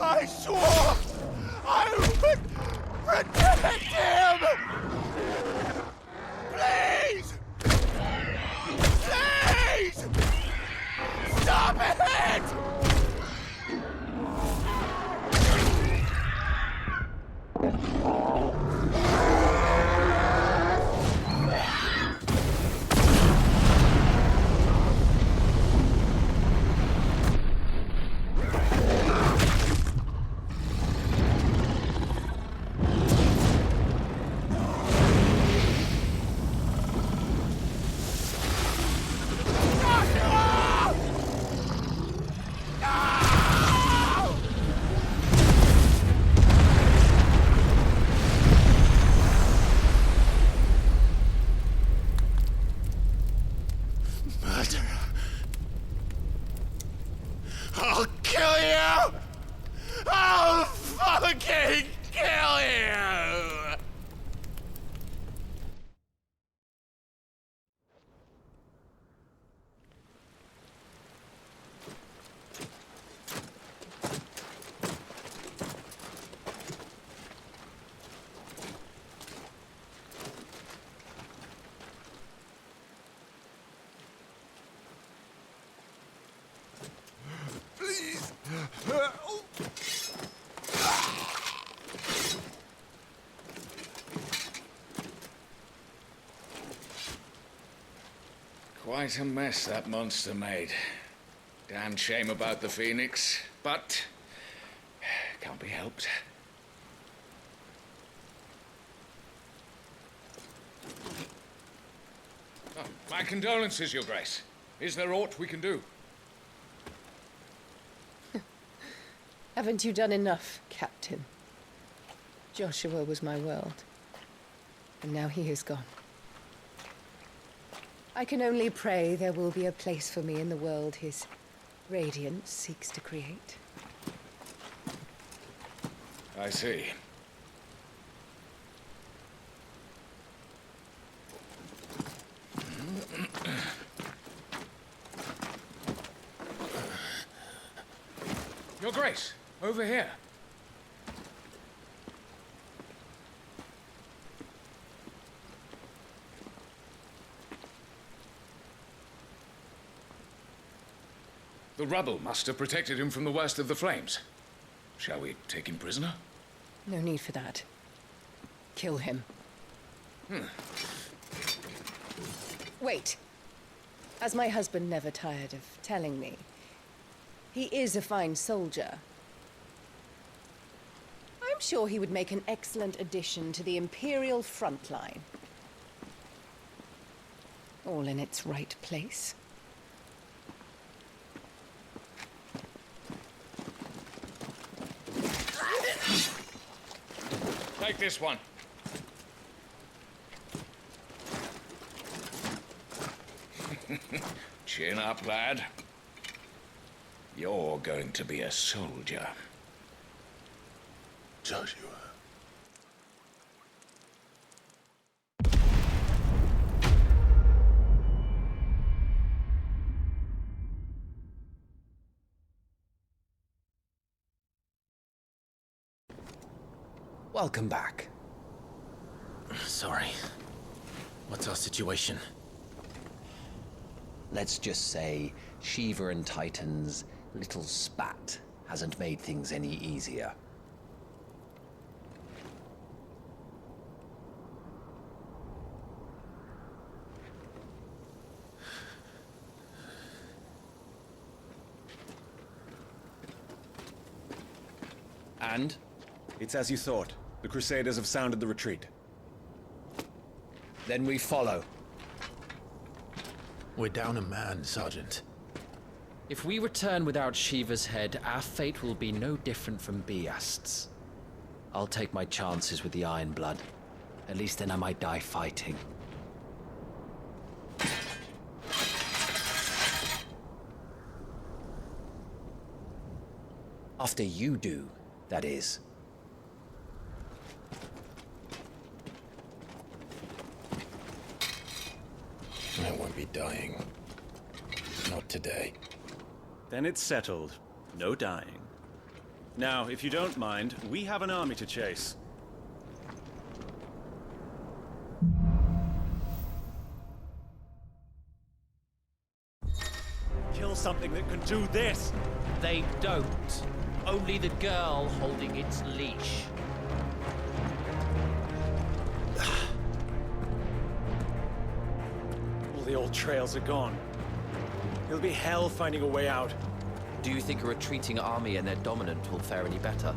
I swore I would protect him! Please! Please! Stop it! I'll kill you! I'll fucking kill you! Please! Quite a mess that monster made. Damn shame about the Phoenix, but can't be helped. Oh, my condolences, Your Grace. Is there aught we can do? Haven't you done enough, Captain? Joshua was my world, and now he is gone. I can only pray there will be a place for me in the world his radiance seeks to create. I see. Your Grace, over here. The rubble must have protected him from the worst of the flames. Shall we take him prisoner? No need for that. Kill him. Wait. As my husband never tired of telling me, he is a fine soldier. I'm sure he would make an excellent addition to the Imperial front line. All in its right place. Take this one. Chin up, lad. You're going to be a soldier. Joshua. Welcome back. Sorry. What's our situation? Let's just say Shiva and Titan's little spat hasn't made things any easier. And? It's as you thought. The Crusaders have sounded the retreat. Then we follow. We're down a man, Sergeant. If we return without Shiva's head, our fate will be no different from Biast's. I'll take my chances with the Iron Blood. At least then I might die fighting. After you do, that is. I won't be dying. Not today. Then it's settled. No dying. Now, if you don't mind, we have an army to chase. Kill something that can do this! They don't. Only the girl holding its leash. All the old trails are gone. It'll be hell finding a way out. Do you think a retreating army and their dominant will fare any better?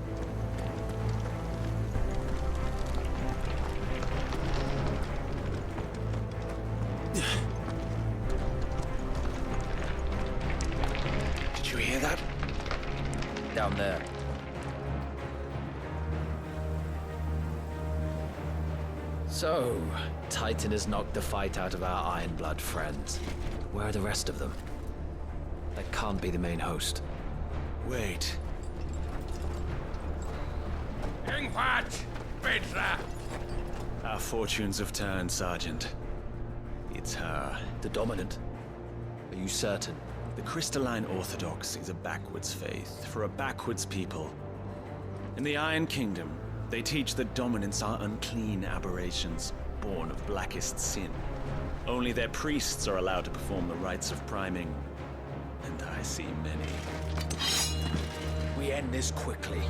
Did you hear that? Down there. So, Titan has knocked the fight out of our Ironblood friends. Where are the rest of them? That can't be the main host. Wait. Ingvat! Petra! Our fortunes have turned, Sergeant. It's her. The Dominant? Are you certain? The Crystalline Orthodox is a backwards faith for a backwards people. In the Iron Kingdom, they teach that dominants are unclean aberrations, born of blackest sin. Only their priests are allowed to perform the rites of priming. And I see many. We end this quickly.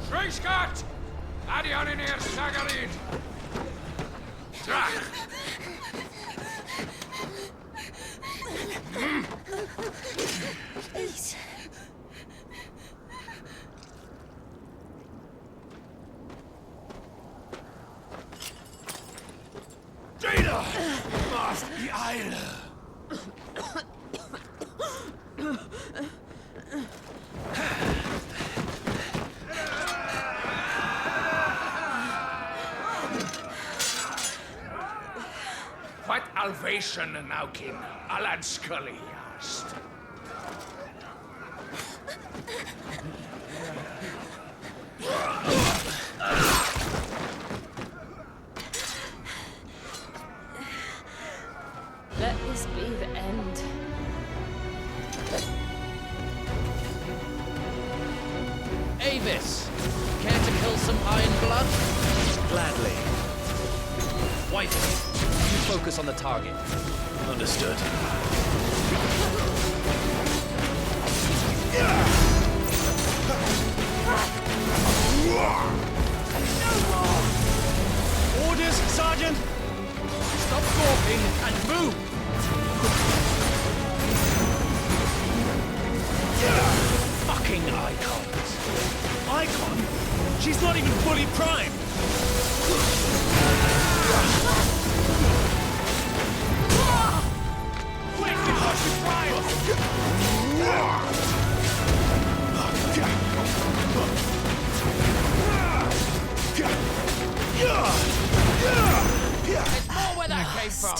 Schreischgott! Adioninir Sagarid! Drach! Please. Jada! Mast die Eile! What Alvation Naukin, Alad Scully asked. Let this be the end. Avis! Care to kill some Ironblood? Gladly. Wyvern, you focus on the target. Understood. Orders, Sergeant! Stop gawping and move! Fucking icons! Icon? She's not even fully primed! Wait before she primes! It's more where that came from!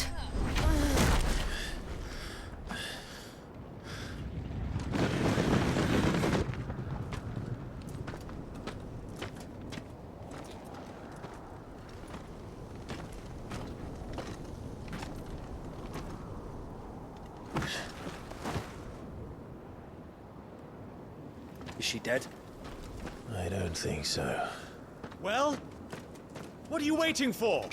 Is she dead? I don't think so. Well? What are you waiting for?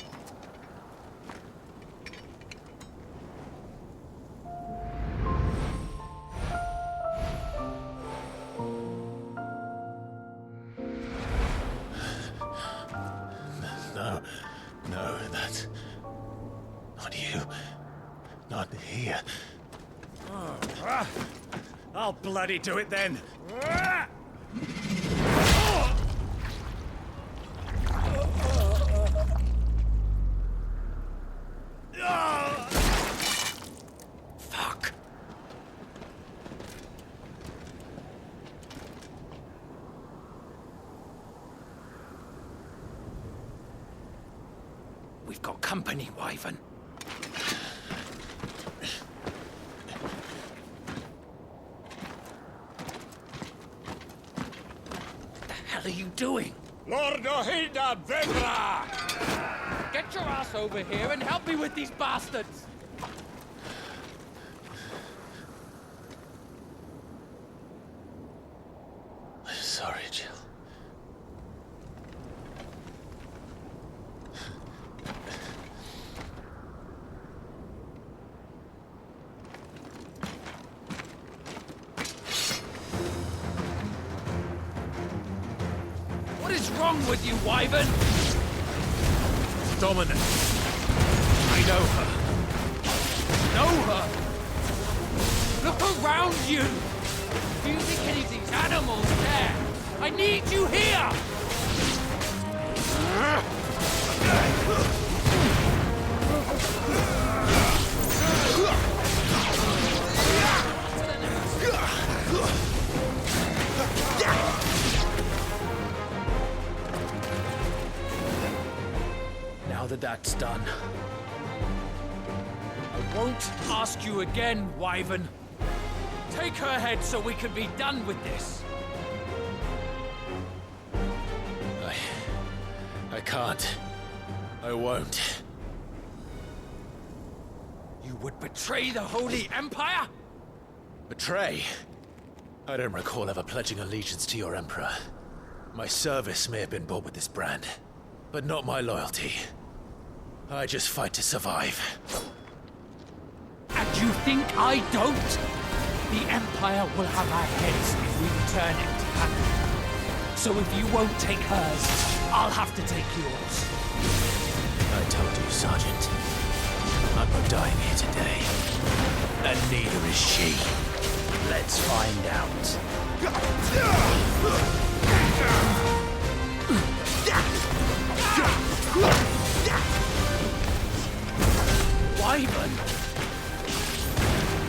No, that's not you. Not here. I'll bloody do it then. Fuck. We've got company, Wyvern. What the hell are you doing? Lord Ohida Vedra! Get your ass over here and help me with these bastards! is wrong with you, Wyvern? Dominant. I know her. Know her? Look around you! Do you think any of these animals care? I need you here! Now that that's done, I won't ask you again, Wyvern. Take her head so we can be done with this. I can't. I won't. You would betray the Holy Empire? Betray? I don't recall ever pledging allegiance to your Emperor. My service may have been bought with this brand, but not my loyalty. I just fight to survive. And you think I don't? The Empire will have our heads if we return empty-handed. So if you won't take hers, I'll have to take yours. I told you, Sergeant. I'm not dying here today. And neither is she. let's find out. Wyvern!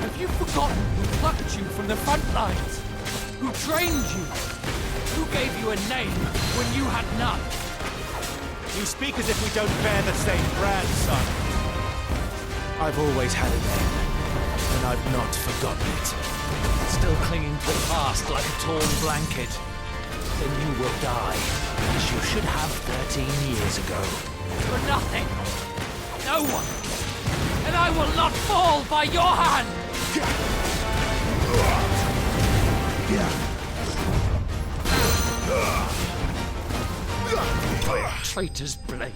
Have you forgotten who plucked you from the front lines? Who trained you? Who gave you a name when you had none? You speak as if we don't bear the same brand, son. I've always had a name, and I've not forgotten it. Still clinging to the past like a torn blanket. Then you will die, as you should have 13 years ago. For nothing. No one. And I will not fall by your hand! Traitor's blade.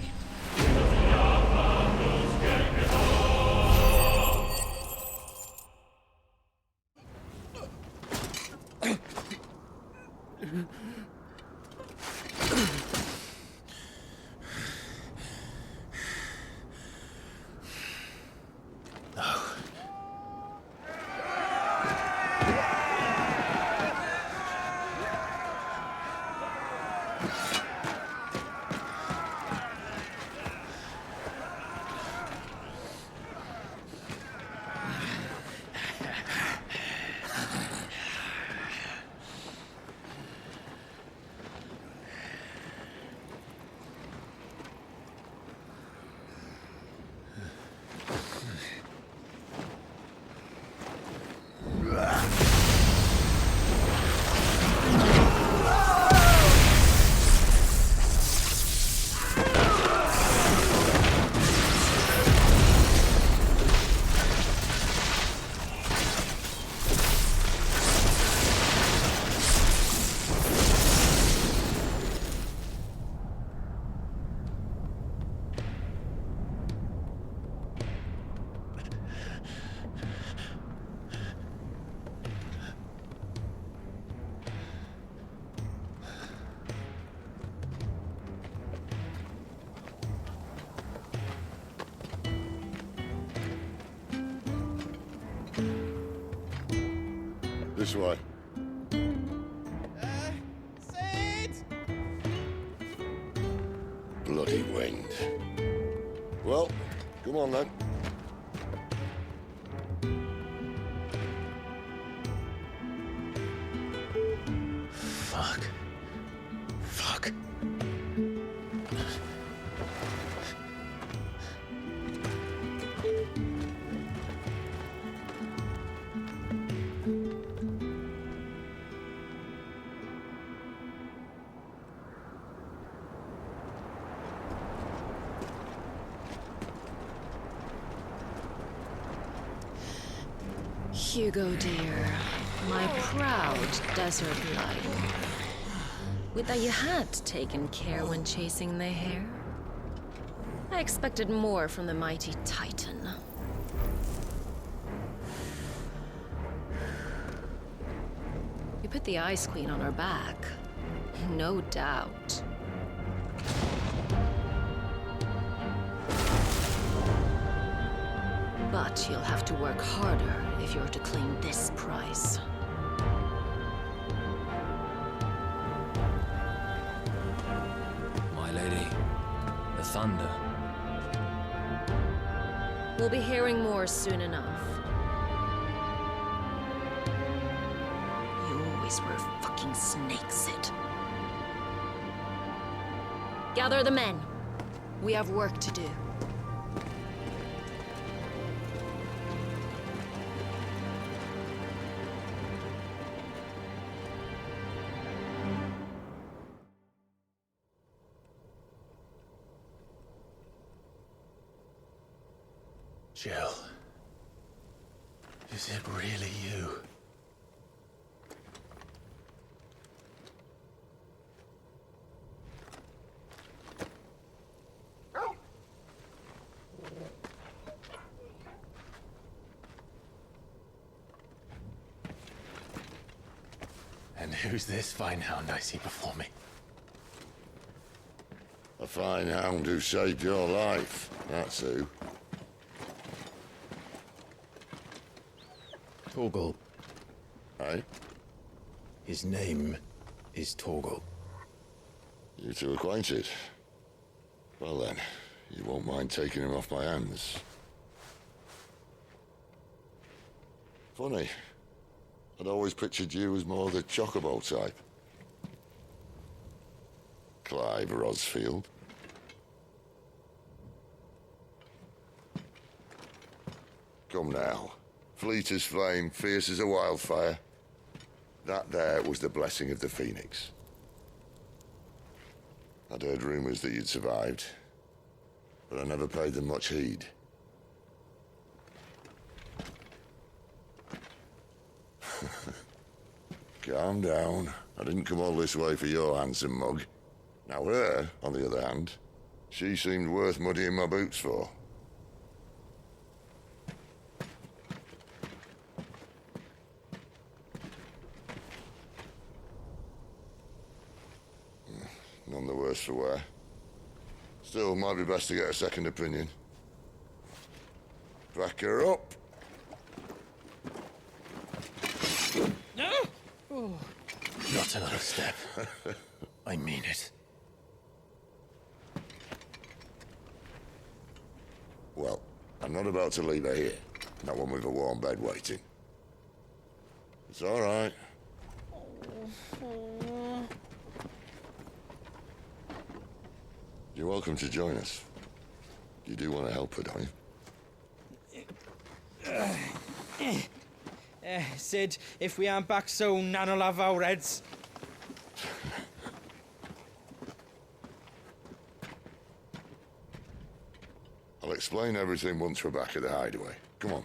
This way. Bloody wind. Well, come on then. Fuck. Fuck. Hugo, dear, my proud desert lion. Would that you had taken care when chasing the hare. I expected more from the mighty Titan. You put the Ice Queen on her back, no doubt. But you'll have to work harder if you're to claim this prize. My lady, the thunder. We'll be hearing more soon enough. You always were a fucking snake, Sid. Gather the men. We have work to do. Jill, is it really you? And who's this fine hound I see before me? A fine hound who saved your life, that's who. Torgal. Aye? His name is Torgal. You two acquainted? Well then, you won't mind taking him off my hands. Funny. I'd always pictured you as more the Chocobo type. Clive Rosfield. Come now. Fleet as flame, fierce as a wildfire. That there was the blessing of the Phoenix. I'd heard rumors that you'd survived, but I never paid them much heed. Calm down. I didn't come all this way for your handsome mug. Now her, on the other hand, she seemed worth muddying my boots for. None the worse for wear. Still, might be best to get a second opinion. Back her up. No? Oh. Not another step. I mean it. Well, I'm not about to leave her here. Not one with a warm bed waiting. It's all right. You're welcome to join us. You do want to help her, don't you? Sid, if we aren't back soon, Nan'll have our heads. I'll explain everything once we're back at the hideaway. Come on.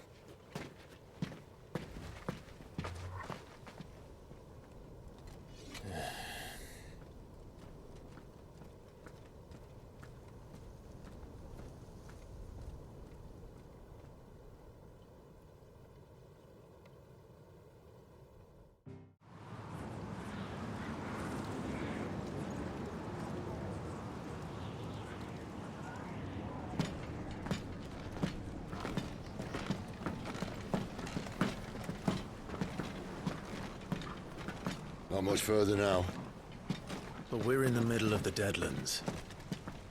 Not much further now. But we're in the middle of the Deadlands.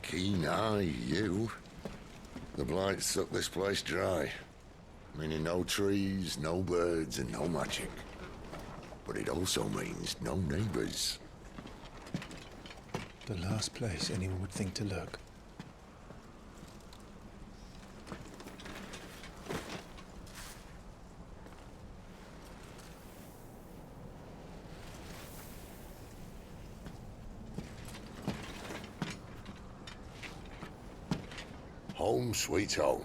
Keen eye, you. The blight sucked this place dry. Meaning no trees, no birds, and no magic. But it also means no neighbors. The last place anyone would think to look. Home sweet home.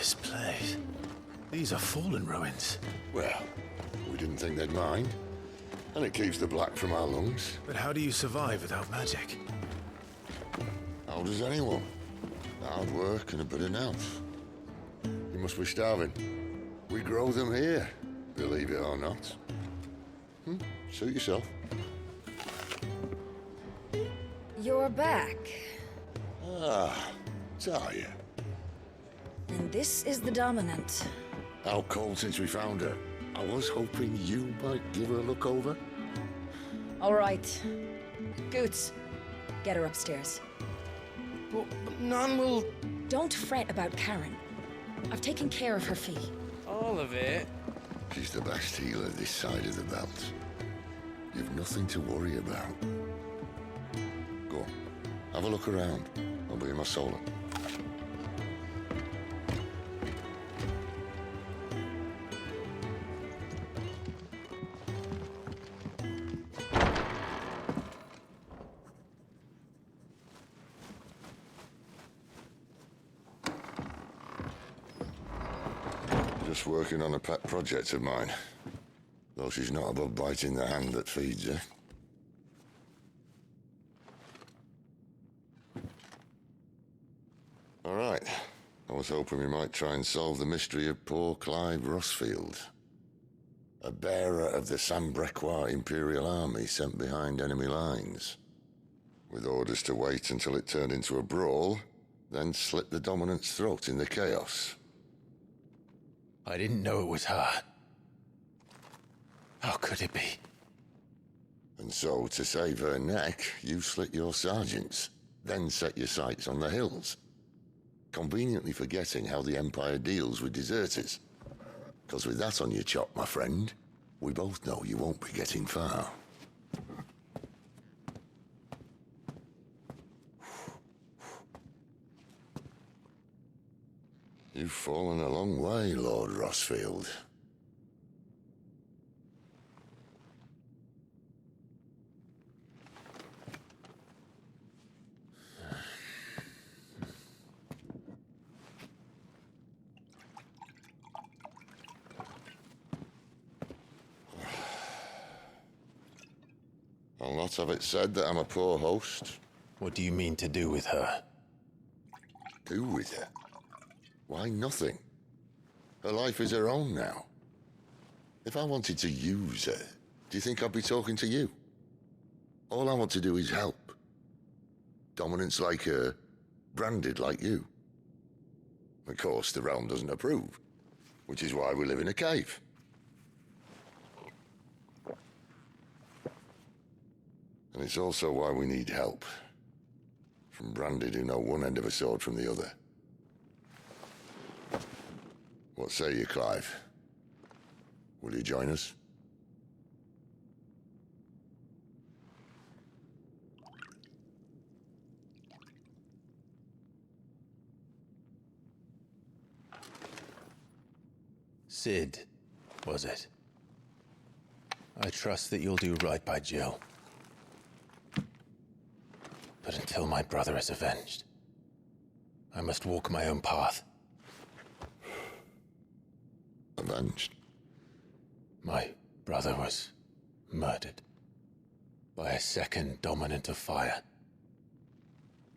This place. These are fallen ruins. Well, we didn't think they'd mind. And it keeps the black from our lungs. But how do you survive without magic? How does anyone? Hard work and a bit of nous. You must be starving. We grow them here, believe it or not. Suit yourself. You're back. Ah, Talia. And this is the Dominant. Out cold since we found her. I was hoping you might give her a look over. All right. Goots, get her upstairs. Well, none will... Don't fret about Karen. I've taken care of her fee. All of it? She's the best healer this side of the belt. You've nothing to worry about. Go on, have a look around. I'll be in my solar. Just working on a pet project of mine. Though she's not above biting the hand that feeds her. All right. I was hoping we might try and solve the mystery of poor Clive Rossfield. A bearer of the Sambrequa Imperial Army sent behind enemy lines. With orders to wait until it turned into a brawl, then slit the Dominant's throat in the chaos. I didn't know it was her. How could it be? And so, to save her neck, you slit your sergeants, then set your sights on the hills. Conveniently forgetting how the Empire deals with deserters. Because with that on your chop, my friend, we both know you won't be getting far. You've fallen a long way, Lord Rossfield. I'll not have it said that I'm a poor host. What do you mean to do with her? Do with her? Why, nothing. Her life is her own now. If I wanted to use her, do you think I'd be talking to you? All I want to do is help. Dominants like her, branded like you. Of course, the realm doesn't approve, which is why we live in a cave. And it's also why we need help. From branded who know one end of a sword from the other. What say you, Clive? Will you join us? Cid, was it? I trust that you'll do right by Jill. But until my brother is avenged, I must walk my own path. Avenged? My brother was murdered by a second Dominant of Fire.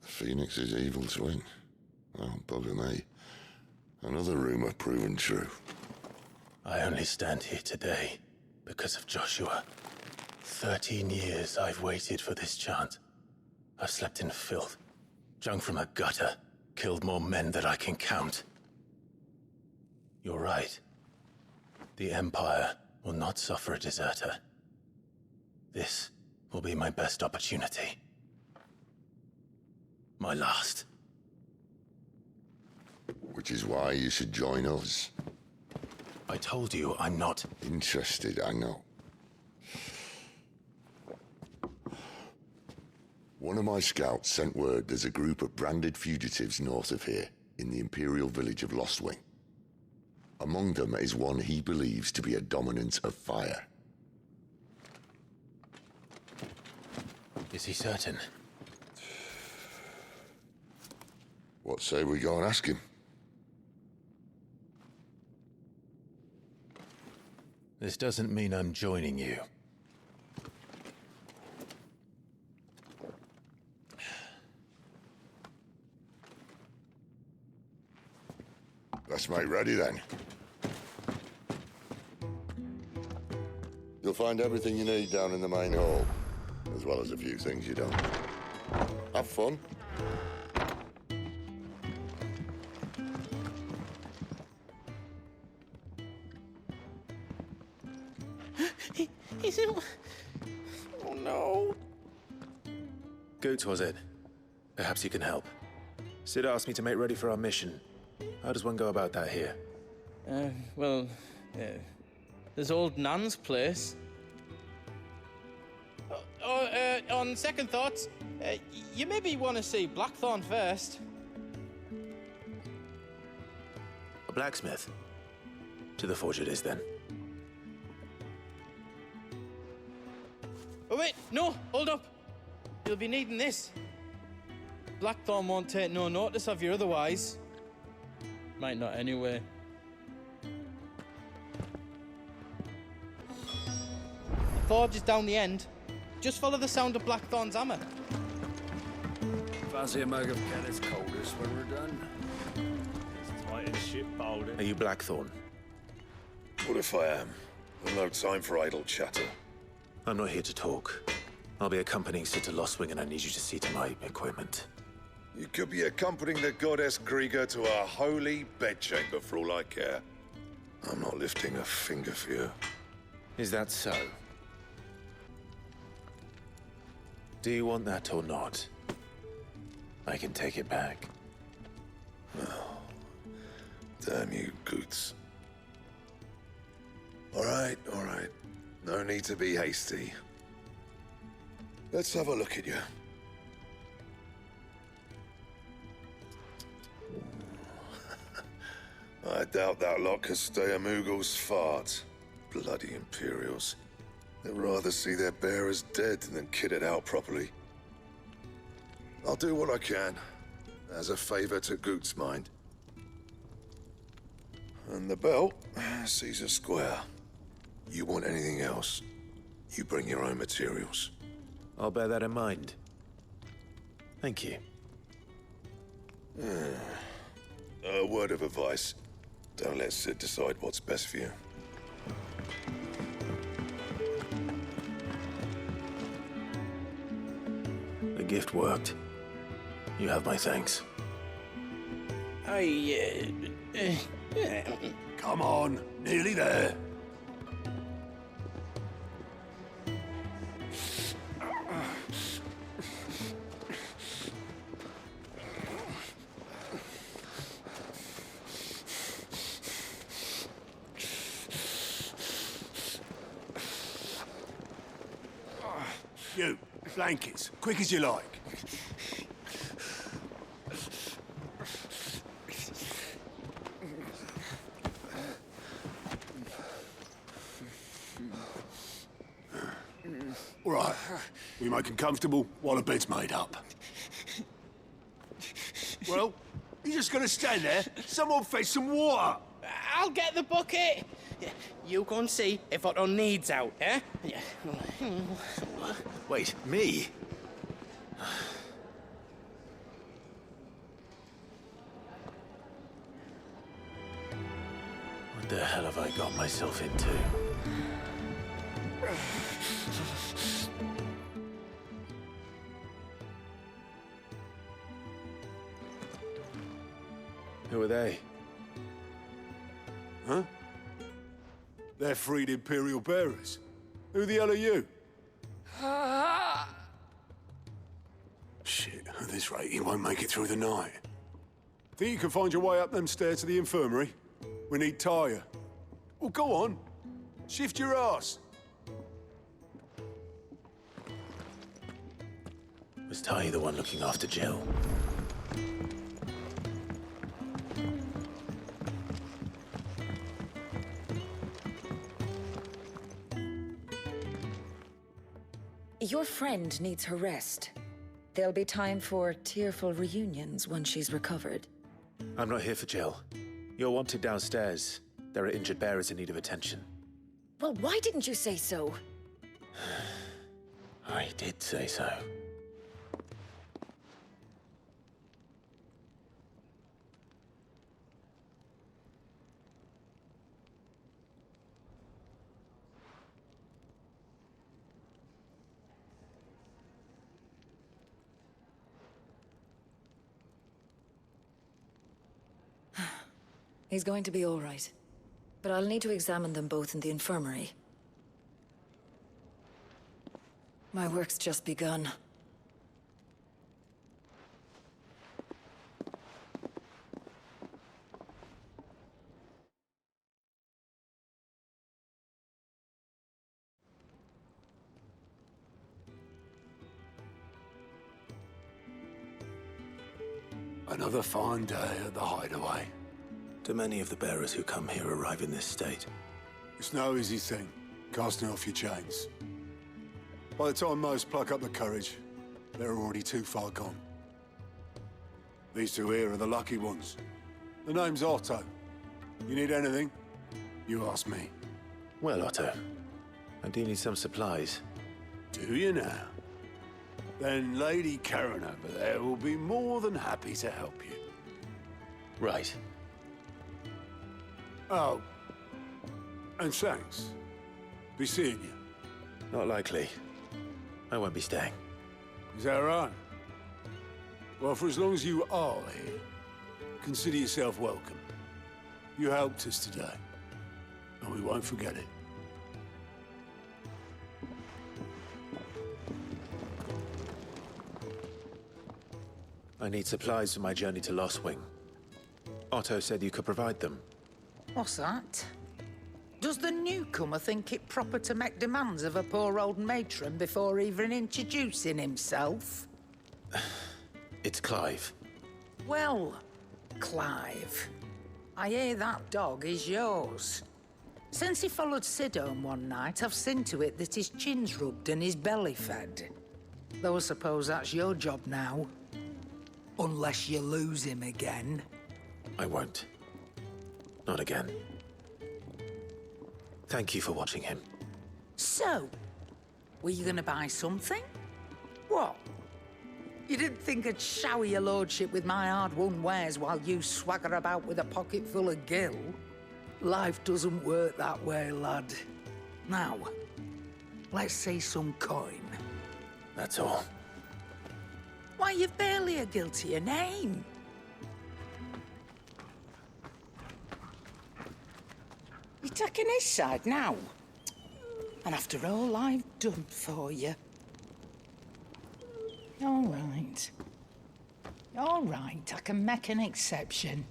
The Phoenix's evil twin. Oh, bugger me. Another rumor proven true. I only stand here today because of Joshua. 13 years I've waited for this chance. I've slept in filth, drunk from a gutter, killed more men than I can count. You're right. The Empire will not suffer a deserter. This will be my best opportunity. My last. Which is why you should join us. I told you I'm not... Interested, I know. One of my scouts sent word there's a group of branded fugitives north of here, in the Imperial village of Lostwing. Among them is one he believes to be a Dominant of Fire. Is he certain? What say we go and ask him? This doesn't mean I'm joining you. Let's make ready then. You'll find everything you need down in the main hall, as well as a few things you don't. Have fun. He's in... Oh no. Goots was it? Perhaps you can help. Sid asked me to make ready for our mission. How does one go about that here? There's old Nan's place. On second thoughts, you maybe want to see Blackthorn first. A blacksmith? To the forge it is, then. Oh wait, no, hold up. You'll be needing this. Blackthorn won't take no notice of you otherwise. Might not anyway. The forge is down the end. Just follow the sound of Blackthorn's hammer. Fancy a mug of Kenneth's coldest when we're done. It's tight as shit, Baldy. Are you Blackthorn? What if I am? I've no time for idle chatter. I'm not here to talk. I'll be accompanying Sid to Lostwing, and I need you to see to my equipment. You could be accompanying the goddess Krieger to our holy bedchamber for all I care. I'm not lifting a finger for you. Is that so? Do you want that or not? I can take it back. Oh, damn you, Goots. All right. No need to be hasty. Let's have a look at you. I doubt that lot could stay a Moogle's fart. Bloody Imperials. They'd rather see their bearers dead than kitted out properly. I'll do what I can, as a favor to Goot's mind. And the belt sees a square. You want anything else, you bring your own materials. I'll bear that in mind. Thank you. A word of advice. Don't let Sid decide what's best for you. The gift worked. You have my thanks. Come on, nearly there. You, blankets, quick as you like. All right, we make 'em comfortable while the bed's made up. Well, you just gonna stand there? Someone fetch some water. I'll get the bucket. You go and see if Otto needs out, eh? Wait, me? What the hell have I got myself into? Who are they? Huh? They're freed Imperial bearers. Who the hell are you? Shit, at this rate, you won't make it through the night. Think you can find your way up them stairs to the infirmary? We need Tyre. Well, go on. Shift your ass. Was Ty the one looking after Jill? Your friend needs her rest. There'll be time for tearful reunions once she's recovered. I'm not here for Jill. You're wanted downstairs. There are injured bearers in need of attention. Well, why didn't you say so? I did say so. He's going to be all right. But I'll need to examine them both in the infirmary. My work's just begun. Another fine day at the Hideaway. Do many of the bearers who come here arrive in this state? It's no easy thing, casting off your chains. By the time most pluck up the courage, they're already too far gone. These two here are the lucky ones. The name's Otto. You need anything, you ask me. Well, Otto, I do need some supplies. Do you now? Then Lady Karen over there will be more than happy to help you. Right. Oh. And thanks. Be seeing you. Not likely. I won't be staying. Is that right? Well, for as long as you are here, consider yourself welcome. You helped us today, and we won't forget it. I need supplies for my journey to Lostwing. Otto said you could provide them. What's that? Does the newcomer think it proper to make demands of a poor old matron before even introducing himself? It's Clive. Well, Clive, I hear that dog is yours. Since he followed Sid home one night, I've seen to it that his chin's rubbed and his belly fed. Though I suppose that's your job now. Unless you lose him again. I won't. Not again. Thank you for watching him. So, were you gonna buy something? What? You didn't think I'd shower your lordship with my hard-won wares while you swagger about with a pocket full of gil? Life doesn't work that way, lad. Now, let's see some coin. That's all. Why, you've barely a gil to your name. You're taking his side now? And after all I've done for you. All right. All right, I can make an exception.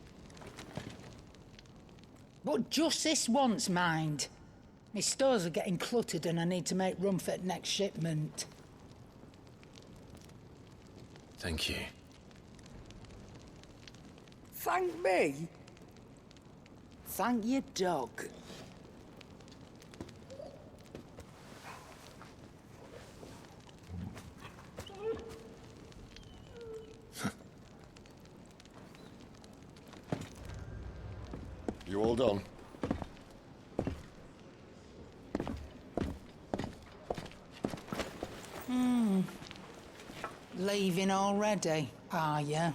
But just this once, mind. My stores are getting cluttered and I need to make room for the next shipment. Thank you. Thank me? Thank your dog. You all done? Leaving already, are you?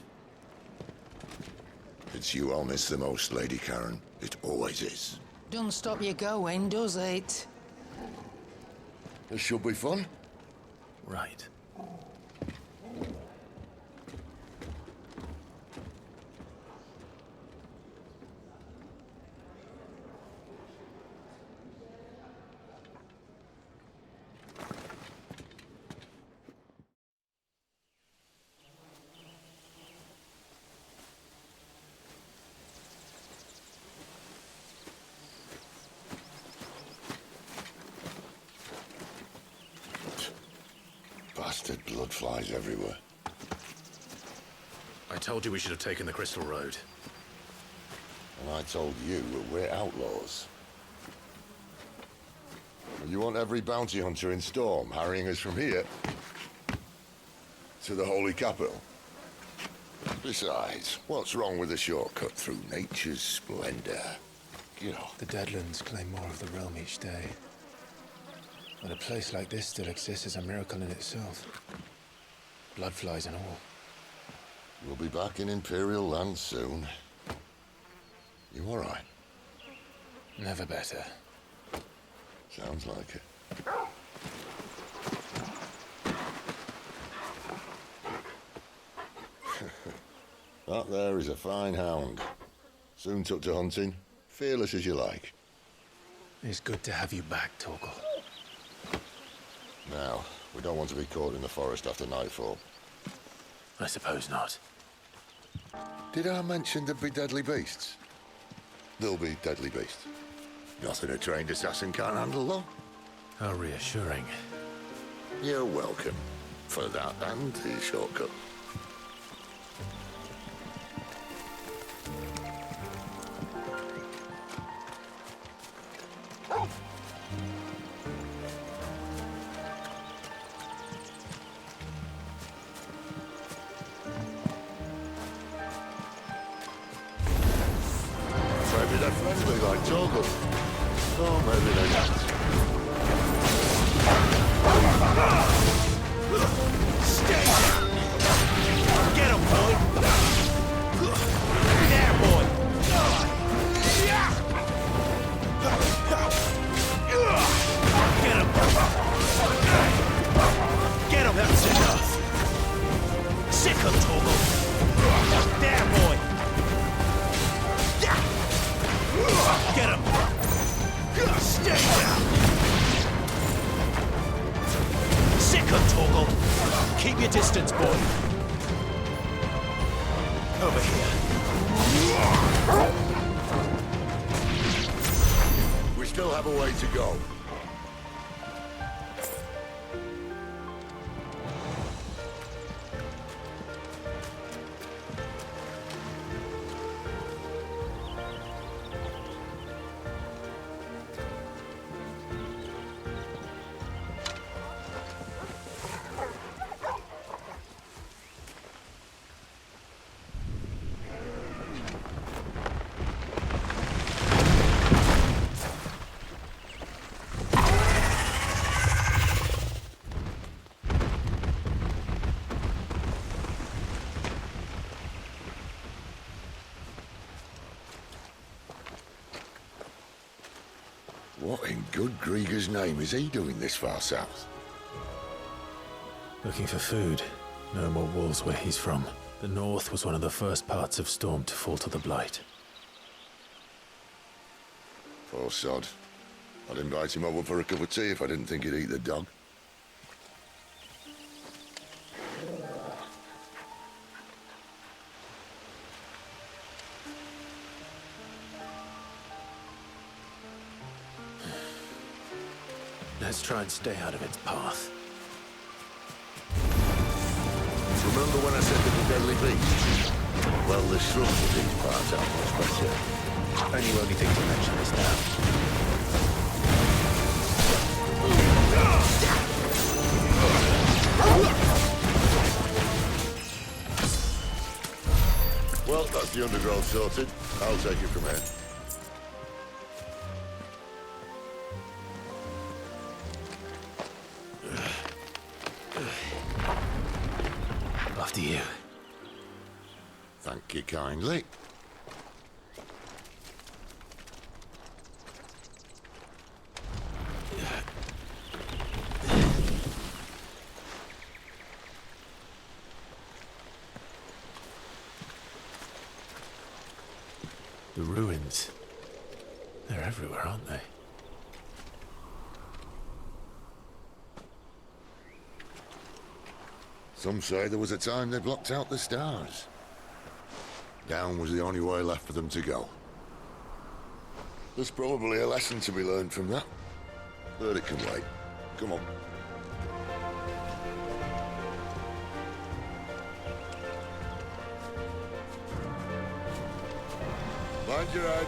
It's you I'll miss the most, Lady Karen. It always is. Don't stop you going, does it? This should be fun. Right. Bastard blood flies everywhere. I told you we should have taken the Crystal Road. And I told you we're outlaws. You want every bounty hunter in Storm harrying us from here to the Holy Capital? Besides, what's wrong with a shortcut through nature's splendor? you know. The Deadlands claim more of the realm each day. But a place like this still exists is a miracle in itself. Bloodflies and all. We'll be back in Imperial land soon. You all right? Never better. Sounds like it. That there is a fine hound. Soon took to hunting. Fearless as you like. It's good to have you back, Torgal. Now, we don't want to be caught in the forest after nightfall. I suppose not. Did I mention there'd be deadly beasts? There'll be deadly beasts. Nothing a trained assassin can't handle, though. How reassuring. You're welcome. For that and the shortcut. Maybe they're friendly like Torgal. Oh, maybe they're not. Stay down! Get him, boy! There, boy! Get him! Get him! That's enough! Sick him, Torgal! There, boy! Get him! Stay down! Sick him, Torgal! Keep your distance, boy. Over here. We still have a way to go. What in good Grieger's name is he doing this far south? Looking for food. No more wolves where he's from. The north was one of the first parts of Storm to fall to the Blight. Poor sod. I'd invite him over for a cup of tea if I didn't think he'd eat the dog. Let's try and stay out of its path. Remember when I said there were deadly beasts? Well, the shrubs of these parts are much better. And you only think to mention this now. Well, that's the undergrowth sorted. I'll take it from here. After you. Thank you kindly. The ruins. They're everywhere, aren't they? Some say there was a time they blocked out the stars. Down was the only way left for them to go. There's probably a lesson to be learned from that. But it can wait. Come on. Mind your head.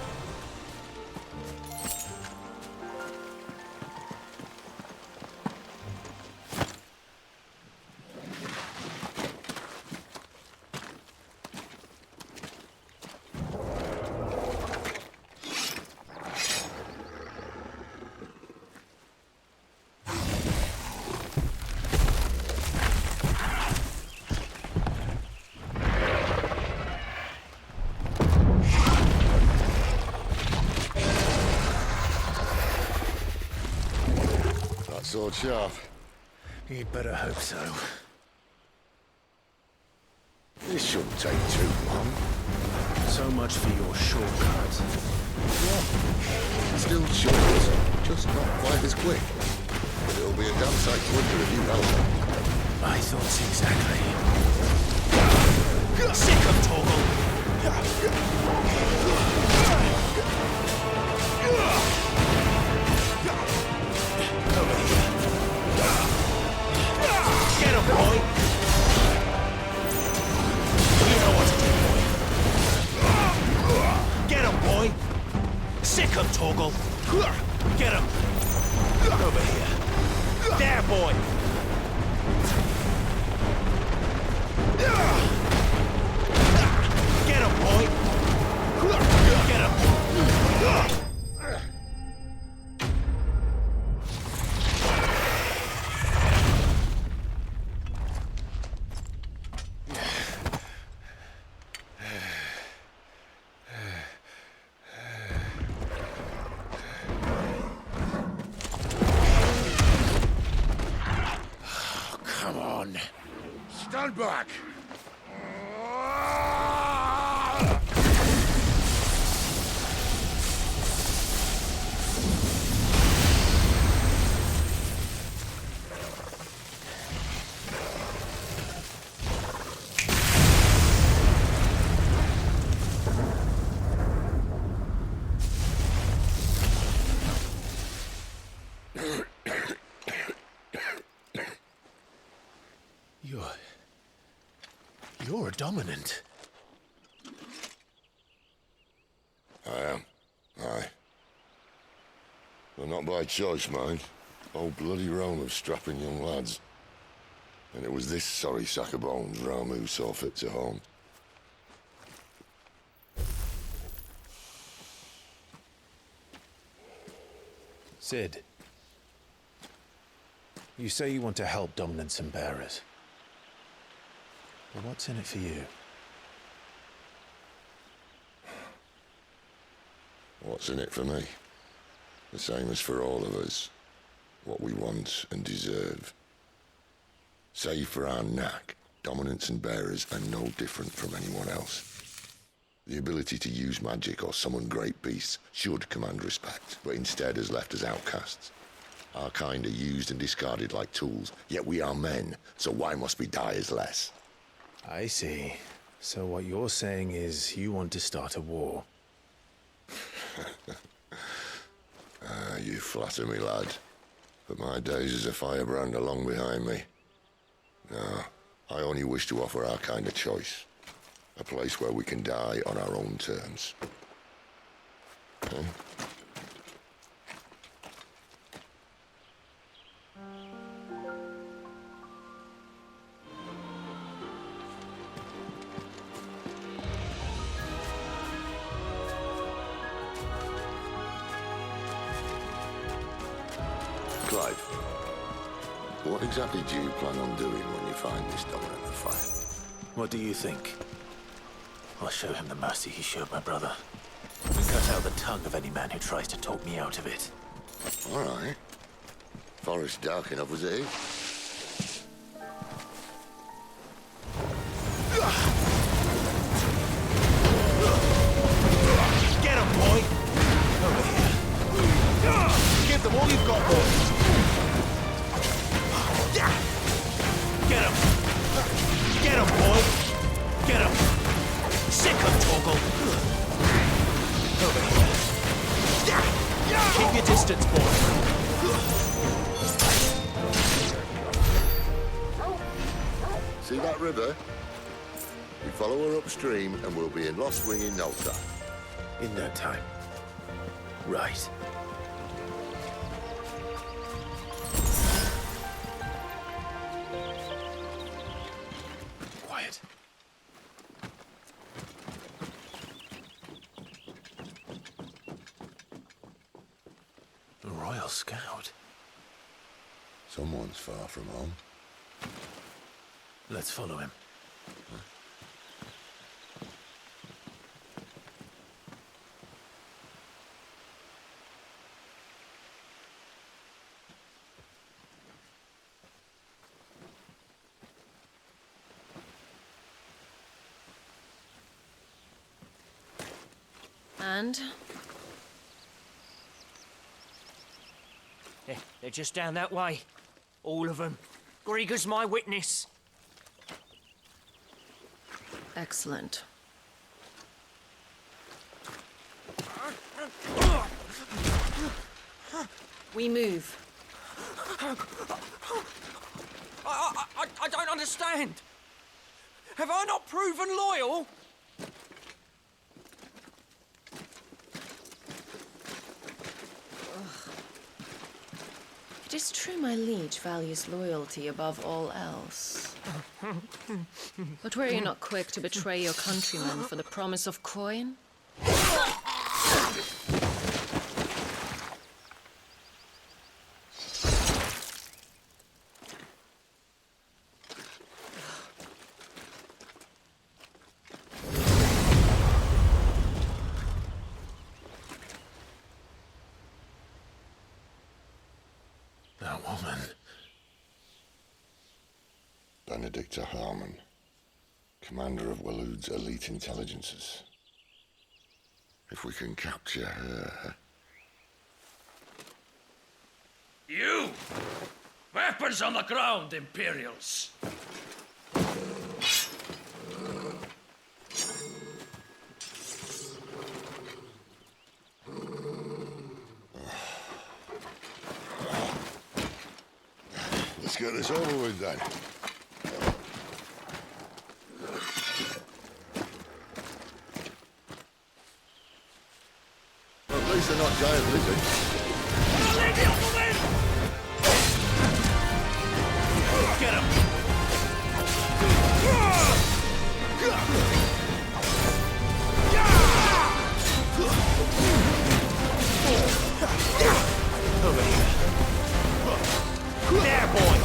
sharp. You'd better hope so. This shouldn't take too long. So much for your shortcut. Yeah. Still short, just not quite as quick. But it'll be a damn sight quicker if you help. My thoughts exactly. Sick of Torgal! Over here. Get him, boy! You know what to do, boy. Get him, boy! Sick of Torgal! Get him! Over here. There, boy! Get him, boy! Get him! Oh, come on. Stand back! You're a dominant. I am. Aye. But not by choice, mind. Old bloody Rome of strapping young lads. And it was this sorry sack of bones Ramu saw fit to home. Cid. You say you want to help dominants and bearers. But what's in it for you? What's in it for me? The same as for all of us. What we want and deserve. Save for our knack, dominants and bearers are no different from anyone else. The ability to use magic or summon great beasts should command respect, but instead has left us outcasts. Our kind are used and discarded like tools, yet we are men, so why must we die as less? I see. So what you're saying is you want to start a war. You flatter me, lad. But my days as a firebrand are long behind me. No, I only wish to offer our kind a choice. A place where we can die on our own terms. Huh? Clive, what exactly do you plan on doing when you find this dominant of fire? What do you think? I'll show him the mercy he showed my brother. And cut out the tongue of any man who tries to talk me out of it. All right. Forest dark enough as it is. Get him, boy! Over here. Give them all you've got, boy! Get him! Get him, boy! Get him! Sick of Torgal! Over here. Keep your distance, boy! See that river? We follow her upstream and we'll be in Lost Wing in no time. In no time. Right. Quiet. A Royal Scout. Someone's far from home. Let's follow him. understand. They're just down that way. All of them. Grieger's my witness. Excellent. We move. I don't understand. Have I not proven loyal? It is true my liege values loyalty above all else. But were you not quick to betray your countrymen for the promise of coin? That woman. Benedicta Harmon, commander of Waloed's elite intelligences. If we can capture her... You! Weapons on the ground, Imperials! Let's get this over with then. Well, at least they're not giant lizards. Get him! Over here. There, boy!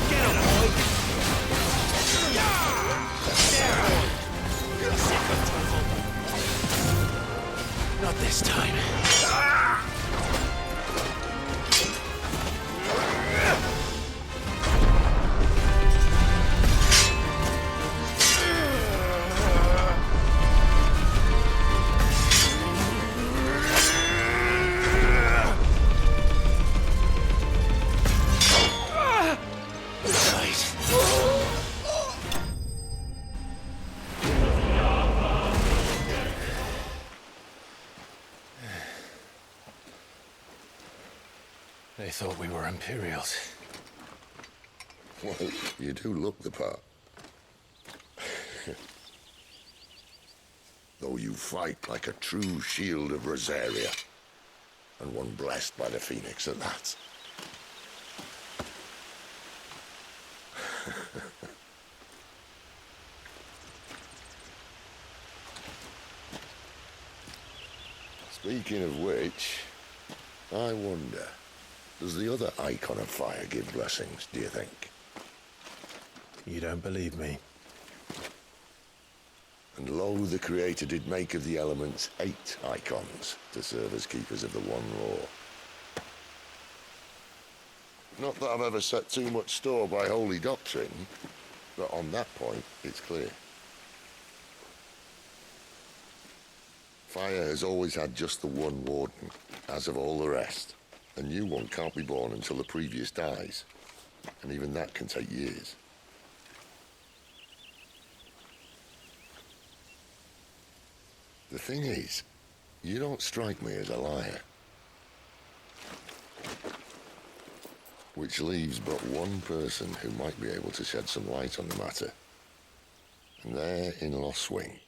Get him, boy! Not this time. They thought we were Imperials. Well, you do look the part. Though you fight like a true shield of Rosaria, and one blessed by the Phoenix at that. Speaking of which, I wonder, does the other icon of fire give blessings, do you think? You don't believe me? And lo, the Creator did make of the elements 8 icons to serve as keepers of the one law. Not that I've ever set too much store by holy doctrine, but on that point, it's clear. Fire has always had just the one warden, as of all the rest. A new one can't be born until the previous dies, and even that can take years. The thing is, you don't strike me as a liar. Which leaves but one person who might be able to shed some light on the matter. And they're in Lostwing.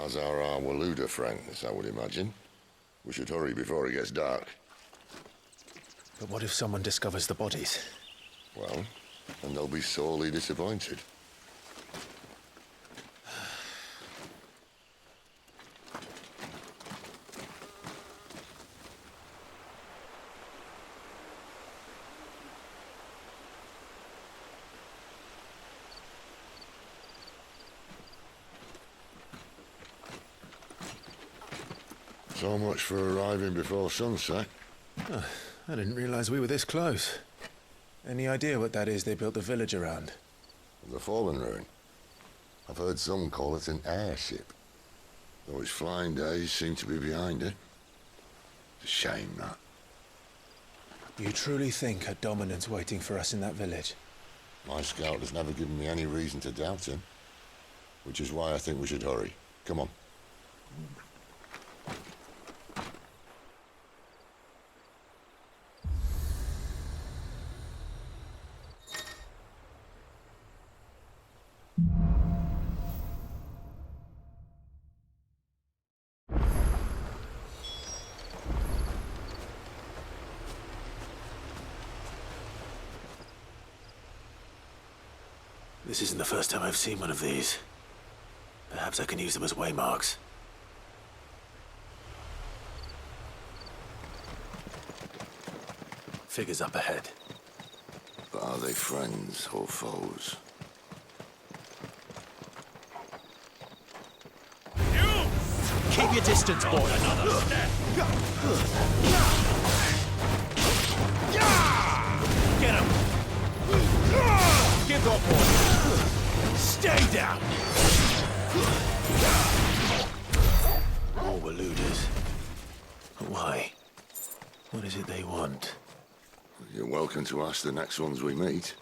As are our Waloeder friends, I would imagine. We should hurry before it gets dark. But what if someone discovers the bodies? Well, and they'll be sorely disappointed. So much for arriving before sunset. Oh, I didn't realize we were this close. Any idea what that is they built the village around? The Fallen Ruin. I've heard some call it an airship. Though its flying days seem to be behind it. It's a shame, that. You truly think a dominant's waiting for us in that village? My scout has never given me any reason to doubt him. Which is why I think we should hurry. Come on. This isn't the first time I've seen one of these. Perhaps I can use them as waymarks. Figures up ahead. But are they friends or foes? Keep your distance, boy. Another step. Get him. Give up, boy. Stay down. All were looters. But why? What is it they want? You're welcome to ask the next ones we meet.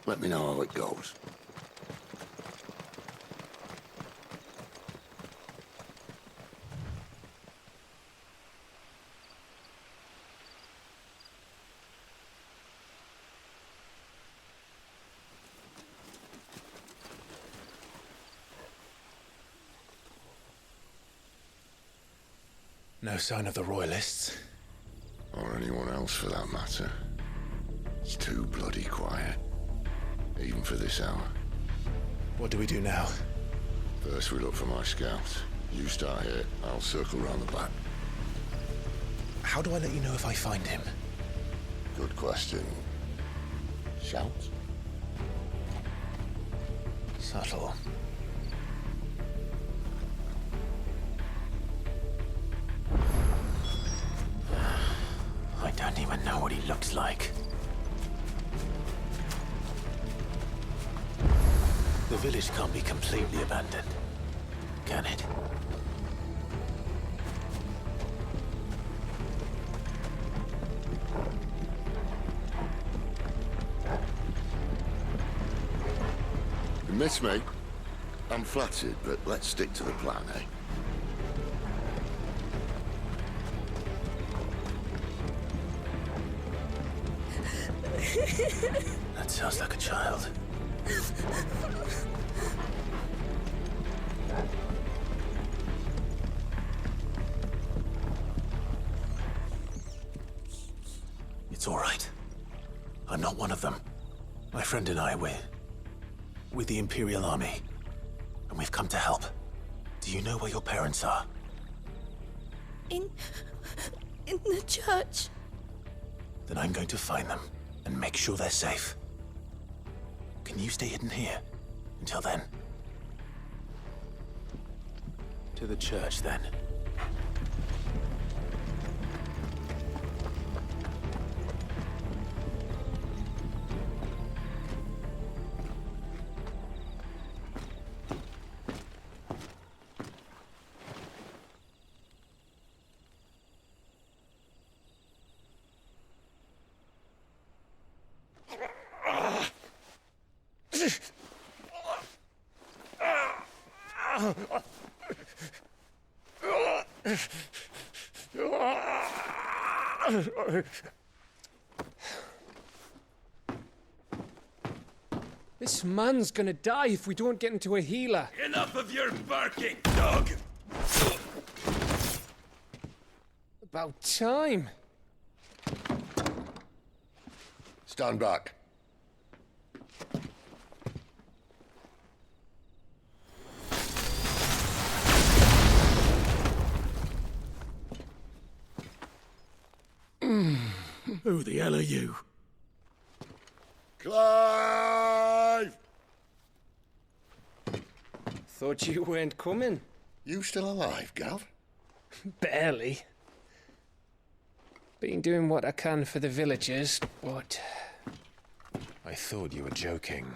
Let me know how it goes. No sign of the Royalists. Or anyone else for that matter. It's too bloody quiet. Even for this hour. What do we do now? First we look for my scout. You start here, I'll circle round the back. How do I let you know if I find him? Good question. Shout? Subtle. I don't even know what he looks like. The village can't be completely abandoned, can it? You miss me? I'm flattered, but let's stick to the plan, eh? That sounds like a child. It's all right. I'm not one of them. My friend and I, we're with the Imperial Army. And we've come to help. Do you know where your parents are? In the church. Then I'm going to find them and make sure they're safe. Can you stay hidden here until then? To the church, then. This man's gonna die if we don't get into a healer. Enough of your barking, dog! About time. Stand back. Who the hell are you? Clive! Thought you weren't coming. You still alive, Gav? Barely. Been doing what I can for the villagers, but... I thought you were joking.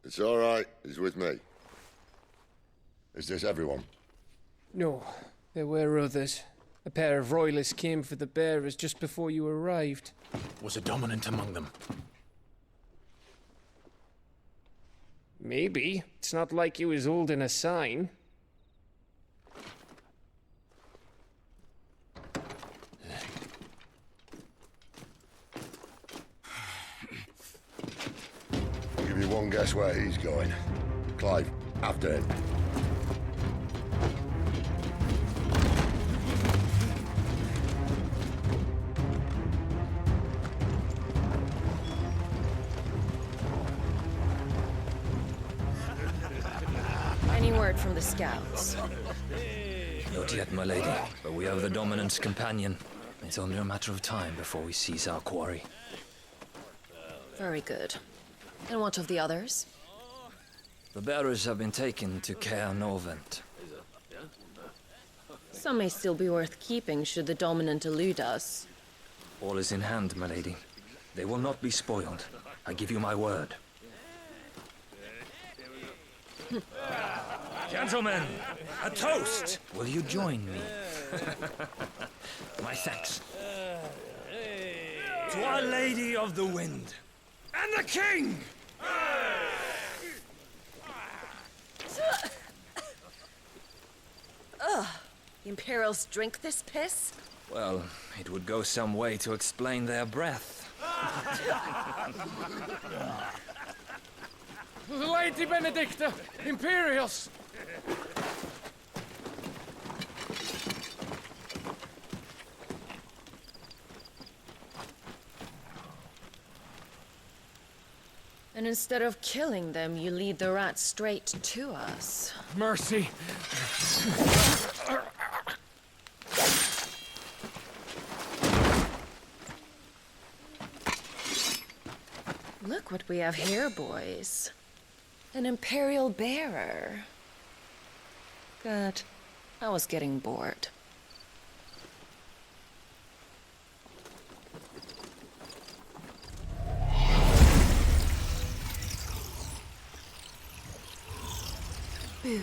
It's all right. He's with me. Is this everyone? No, there were others. A pair of royalists came for the bearers just before you arrived. Was a dominant among them? Maybe. It's not like he was holding a sign. I'll give you one guess where he's going. Clive, after him. Any word from the scouts? Not yet, my lady, but we have the Dominant's companion. It's only a matter of time before we seize our quarry. Very good. And what of the others? The bearers have been taken to Caer Norvent. Some may still be worth keeping should the Dominant elude us. All is in hand, my lady. They will not be spoiled. I give you my word. Gentlemen, a toast! Will you join me? My thanks. To Our Lady of the Wind and the King! Ugh. The Imperials drink this piss? Well, it would go some way to explain their breath. Lady Benedicta! Imperials! And instead of killing them, you lead the rats straight to us. Mercy! Look what we have here, boys. An Imperial bearer. Good. I was getting bored. Boo.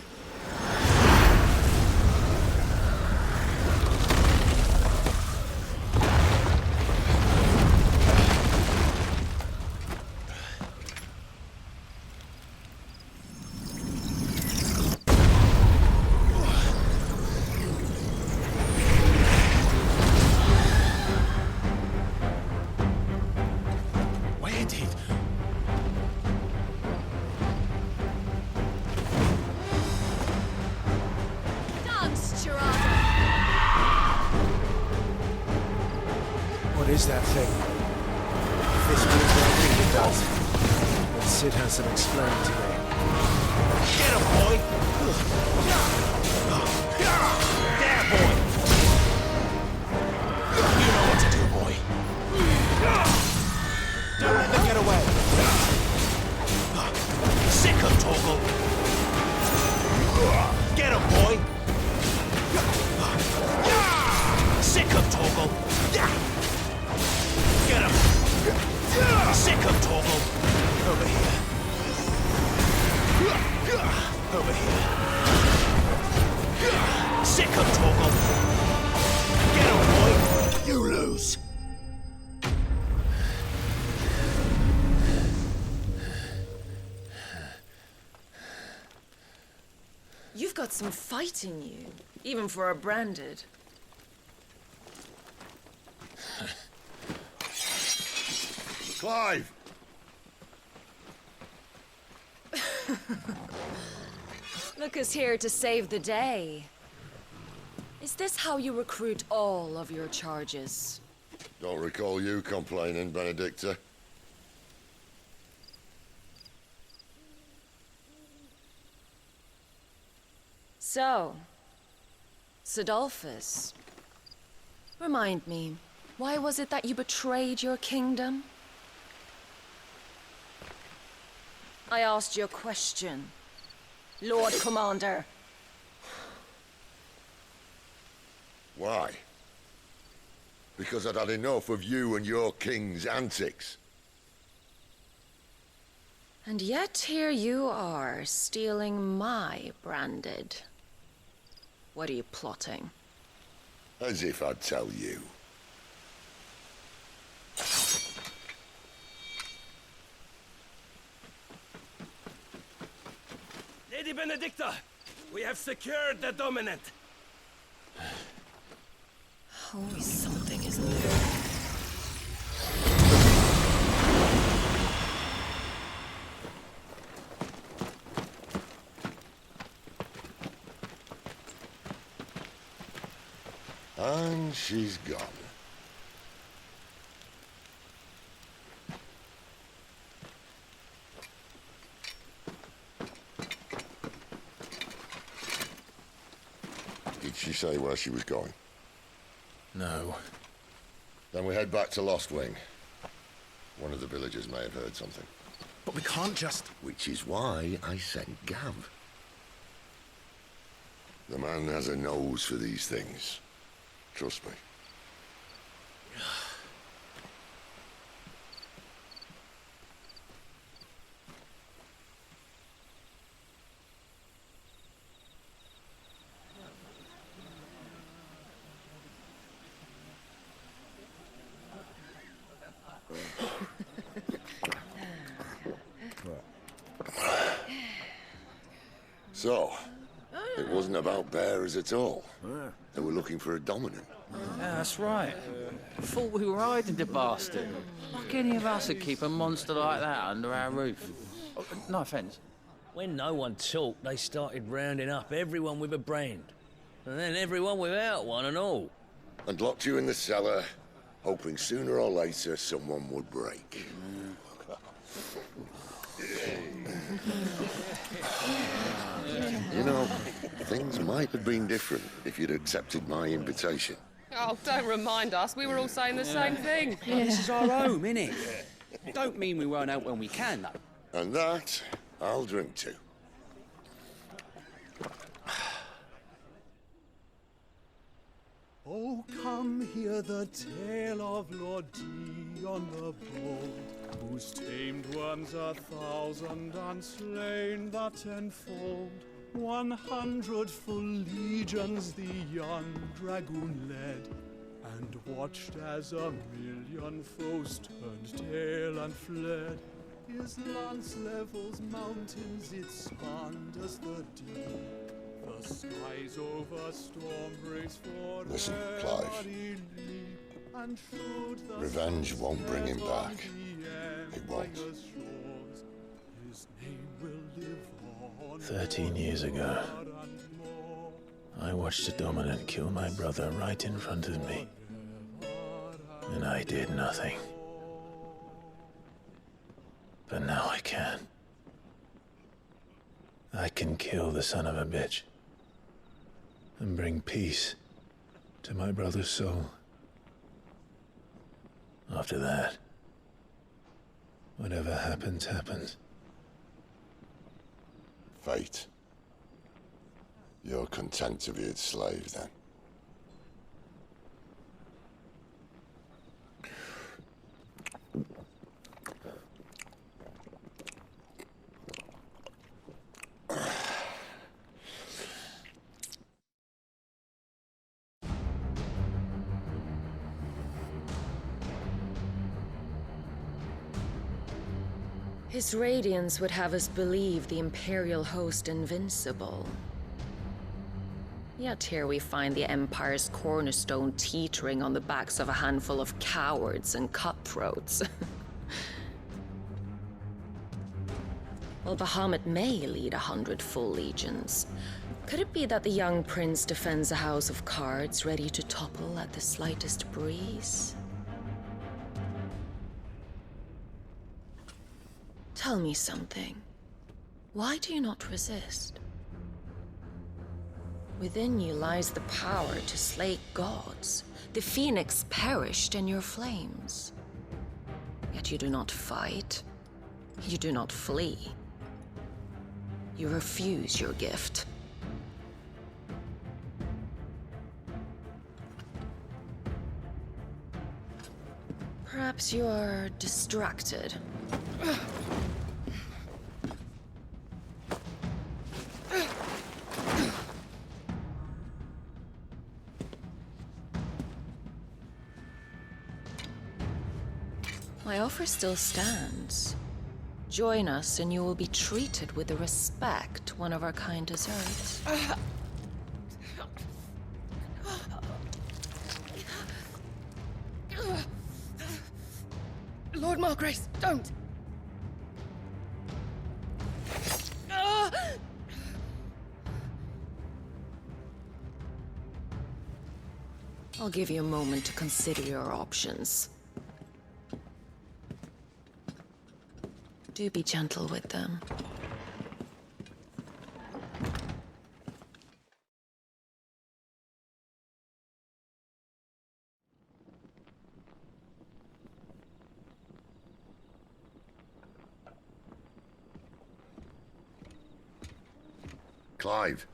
What is that thing? If this means what I think it does, then Sid has some explaining to make. Get him, boy! There, boy! You know what to do, boy. Don't let them get away. Sick him, Torgal. Get him, boy! Sick him, Torgal. Get him! Sick him, Torgal! Over here. Over here. Sick him, Torgal! Get him, boy! You lose! You've got some fight in you, even for a branded. Clive! Look who's here to save the day. Is this how you recruit all of your charges? Don't recall you complaining, Benedicta. So, Sidolphus, remind me, why was it that you betrayed your kingdom? I asked you a question, Lord Commander. Why? Because I'd had enough of you and your king's antics. And yet here you are, stealing my branded. What are you plotting? As if I'd tell you. Lady Benedicta, we have secured the Dominant. Always something, isn't there? And she's gone. Did she say where she was going? No. Then we head back to Lost Wing. One of the villagers may have heard something. But we can't just... Which is why I sent Gav. The man has a nose for these things. Trust me. So, it wasn't about bearers at all. They were looking for a dominant. Yeah, that's right. Thought we were hiding the bastard. Like any of us would keep a monster like that under our roof. Oh, no offence. When no one talked, they started rounding up everyone with a brand. And then everyone without one and all. And locked you in the cellar, hoping sooner or later someone would break. You know, things might have been different if you'd accepted my invitation. Oh, don't remind us. We were all saying the same thing. This is our home, innit? Don't mean we won't out when we can, though. And that, I'll drink to. Oh, come hear the tale of Lord Dion the Bold, whose tamed ones 1,000 and slain the tenfold. 100 full legions the young dragoon led, and watched as 1,000,000 foes turned tail and fled. His lance levels mountains, it spanned the deep. The skies over storm breaks for Listen, Clive. Revenge won't bring him back. It won't. 13 years ago, I watched a dominant kill my brother right in front of me. And I did nothing. But now I can. I can kill the son of a bitch. And bring peace to my brother's soul. After that, whatever happens, happens. Fate. You're content to be its slave, then? His radiance would have us believe the Imperial host invincible. Yet here we find the Empire's cornerstone teetering on the backs of a handful of cowards and cutthroats. While Bahamut may lead 100 full legions, could it be that the young prince defends a house of cards ready to topple at the slightest breeze? Tell me something. Why do you not resist? Within you lies the power to slay gods. The Phoenix perished in your flames. Yet you do not fight. You do not flee. You refuse your gift. Perhaps you're distracted. My offer still stands. Join us and you will be treated with the respect one of our kind deserves. Lord Margrace, don't! I'll give you a moment to consider your options. Do be gentle with them. Clive.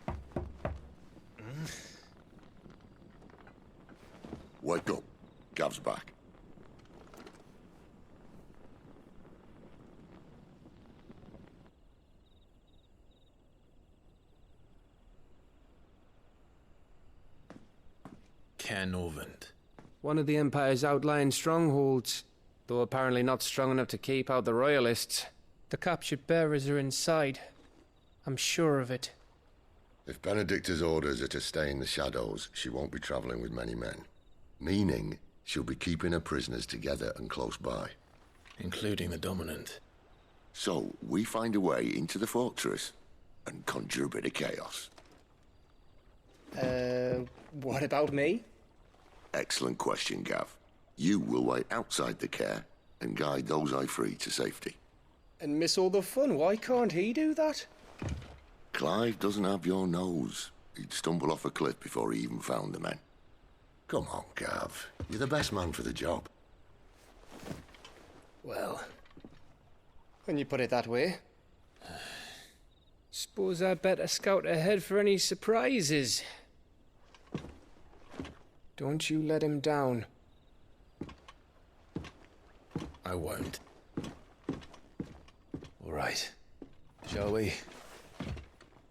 Wake up. Gav's back. Caernarvon. One of the Empire's outlying strongholds, though apparently not strong enough to keep out the Royalists. The captured bearers are inside. I'm sure of it. If Benedicta's orders are to stay in the shadows, she won't be traveling with many men. Meaning, she'll be keeping her prisoners together and close by. Including the Dominant. So, we find a way into the fortress and conjure a bit of chaos. What about me? Excellent question, Gav. You will wait outside the care and guide those I free to safety. And miss all the fun. Why can't he do that? Clive doesn't have your nose. He'd stumble off a cliff before he even found the men. Come on, Gav. You're the best man for the job. Well, when you put it that way. Suppose I'd better scout ahead for any surprises. Don't you let him down. I won't. All right. Shall we?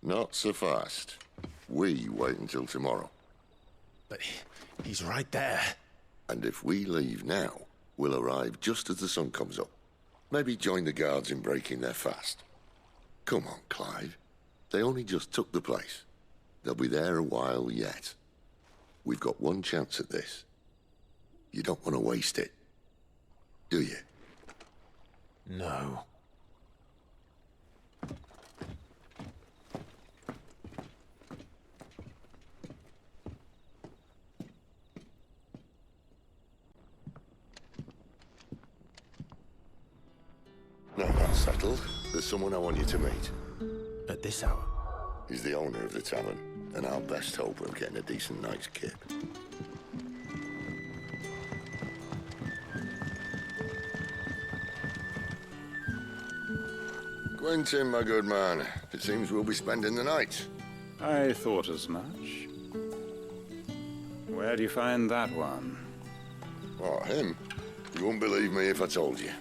Not so fast. We wait until tomorrow. But he's right there. And if we leave now, we'll arrive just as the sun comes up. Maybe join the guards in breaking their fast. Come on, Clive. They only just took the place. They'll be there a while yet. We've got one chance at this. You don't want to waste it, do you? No. Now that's settled. There's someone I want you to meet. At this hour? He's the owner of the tavern, and our best hope of getting a decent night's kip. Quentin, my good man. It seems we'll be spending the night. I thought as much. Where do you find that one? Oh, him? You wouldn't believe me if I told you.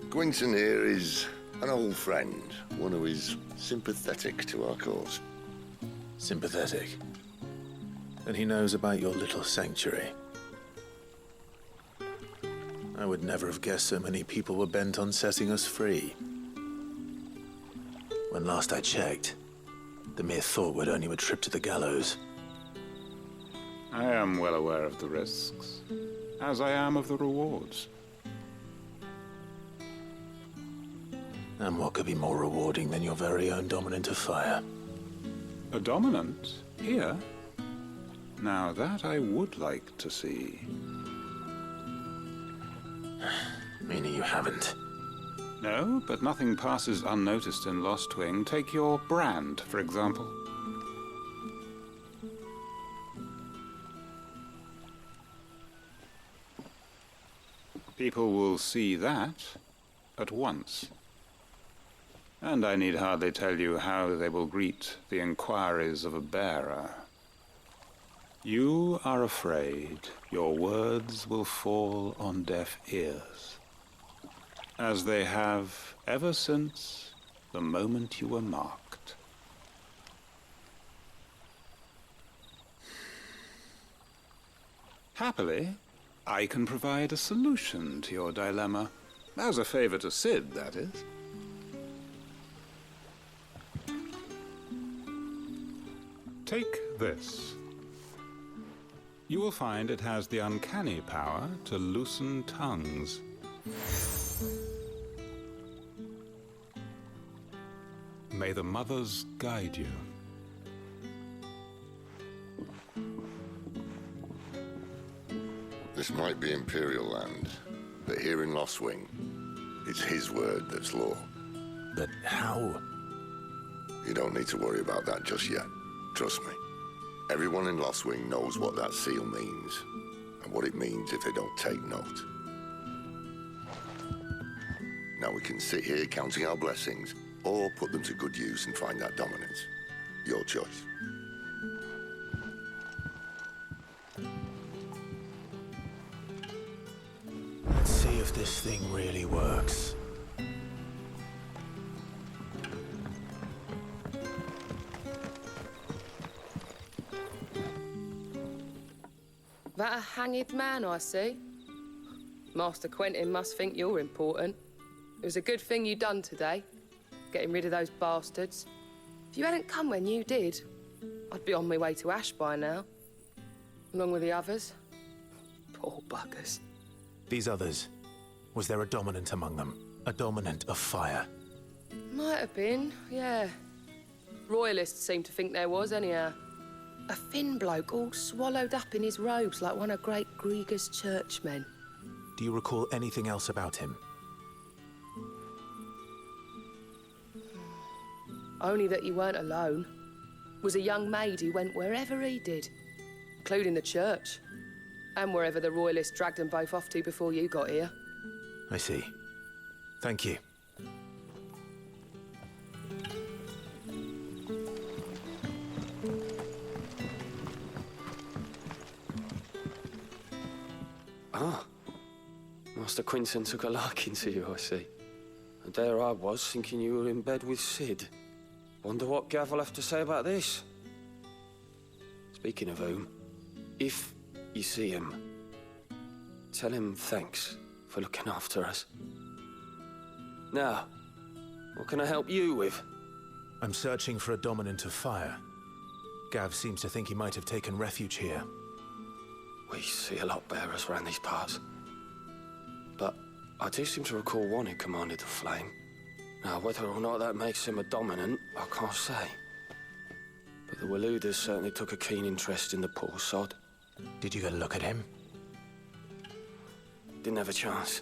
Quentin here is an old friend, one who is sympathetic to our cause. Sympathetic? Then he knows about your little sanctuary. I would never have guessed so many people were bent on setting us free. When last I checked, the mere thought would earn you a trip to the gallows. I am well aware of the risks, as I am of the rewards. And what could be more rewarding than your very own Dominant of Fire? A Dominant? Here? Now that I would like to see. Meaning you haven't? No, but nothing passes unnoticed in Lostwing. Take your brand, for example. People will see that at once. And I need hardly tell you how they will greet the inquiries of a bearer. You are afraid your words will fall on deaf ears, as they have ever since the moment you were marked. Happily, I can provide a solution to your dilemma. As a favor to Cid, that is. Take this. You will find it has the uncanny power to loosen tongues. May the mothers guide you. This might be Imperial land, but here in Lostwing, it's his word that's law. But how? You don't need to worry about that just yet. Trust me. Everyone in Lostwing knows what that seal means, and what it means if they don't take note. Now we can sit here counting our blessings, or put them to good use and find that dominance. Your choice. Let's see if this thing really works. That a hanged man, I see. Master Quentin must think you're important. It was a good thing you done today, getting rid of those bastards. If you hadn't come when you did, I'd be on my way to Ash by now, along with the others. Poor buggers. These others, was there a dominant among them? A dominant of fire? Might have been, yeah. Royalists seem to think there was, anyhow. A thin bloke all swallowed up in his robes like one of Great Grieger's churchmen. Do you recall anything else about him? Only that you weren't alone. Was a young maid who went wherever he did, including the church, and wherever the Royalists dragged them both off to before you got here. I see. Thank you. Ah, Master Quinton took a liking to you, I see. And there I was, thinking you were in bed with Cid. Wonder what Gav will have to say about this. Speaking of whom, if you see him, tell him thanks for looking after us. Now, what can I help you with? I'm searching for a dominant of fire. Gav seems to think he might have taken refuge here. We see a lot bearers around these parts. But I do seem to recall one who commanded the flame. Now, whether or not that makes him a dominant, I can't say. But the Waluders certainly took a keen interest in the poor sod. Did you get a look at him? Didn't have a chance.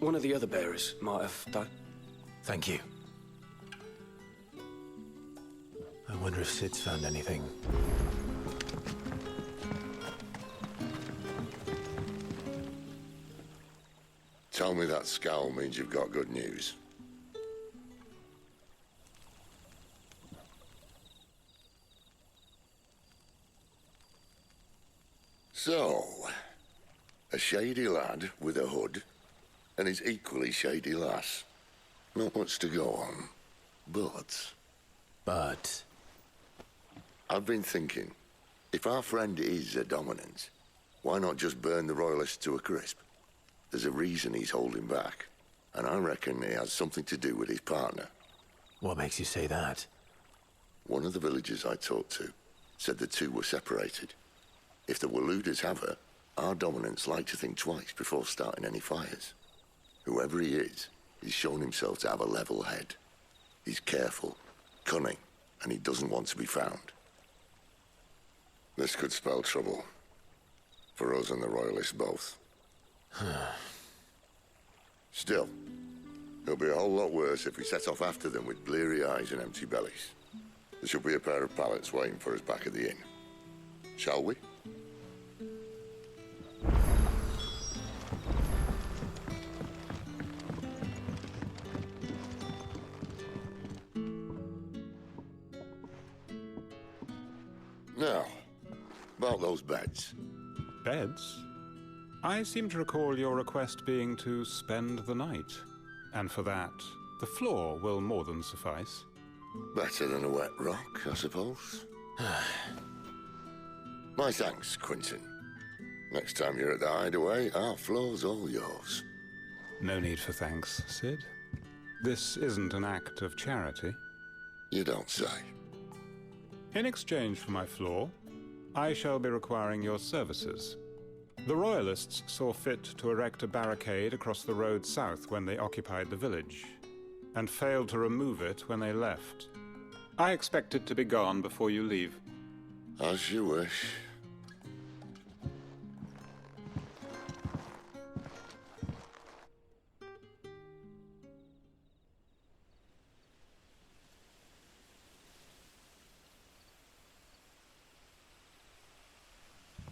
One of the other bearers might have done. Thank you. I wonder if Cid's found anything. Tell me that scowl means you've got good news. So, a shady lad with a hood, and his equally shady lass. Not much to go on, but... I've been thinking, if our friend is a dominant, why not just burn the Royalists to a crisp? There's a reason he's holding back, and I reckon it has something to do with his partner. What makes you say that? One of the villagers I talked to said the two were separated. If the Waluders have her, our dominants like to think twice before starting any fires. Whoever he is, he's shown himself to have a level head. He's careful, cunning, and he doesn't want to be found. This could spell trouble. For us and the Royalists both. Still, it'll be a whole lot worse if we set off after them with bleary eyes and empty bellies. There should be a pair of pallets waiting for us back at the inn. Shall we? Now, About those beds. Beds? I seem to recall your request being to spend the night. And for that, the floor will more than suffice. Better than a wet rock, I suppose. My thanks, Quentin. Next time you're at the Hideaway, our floor's all yours. No need for thanks, Sid. This isn't an act of charity. You don't say. In exchange for my floor, I shall be requiring your services. The Royalists saw fit to erect a barricade across the road south when they occupied the village, and failed to remove it when they left. I expect it to be gone before you leave. As you wish.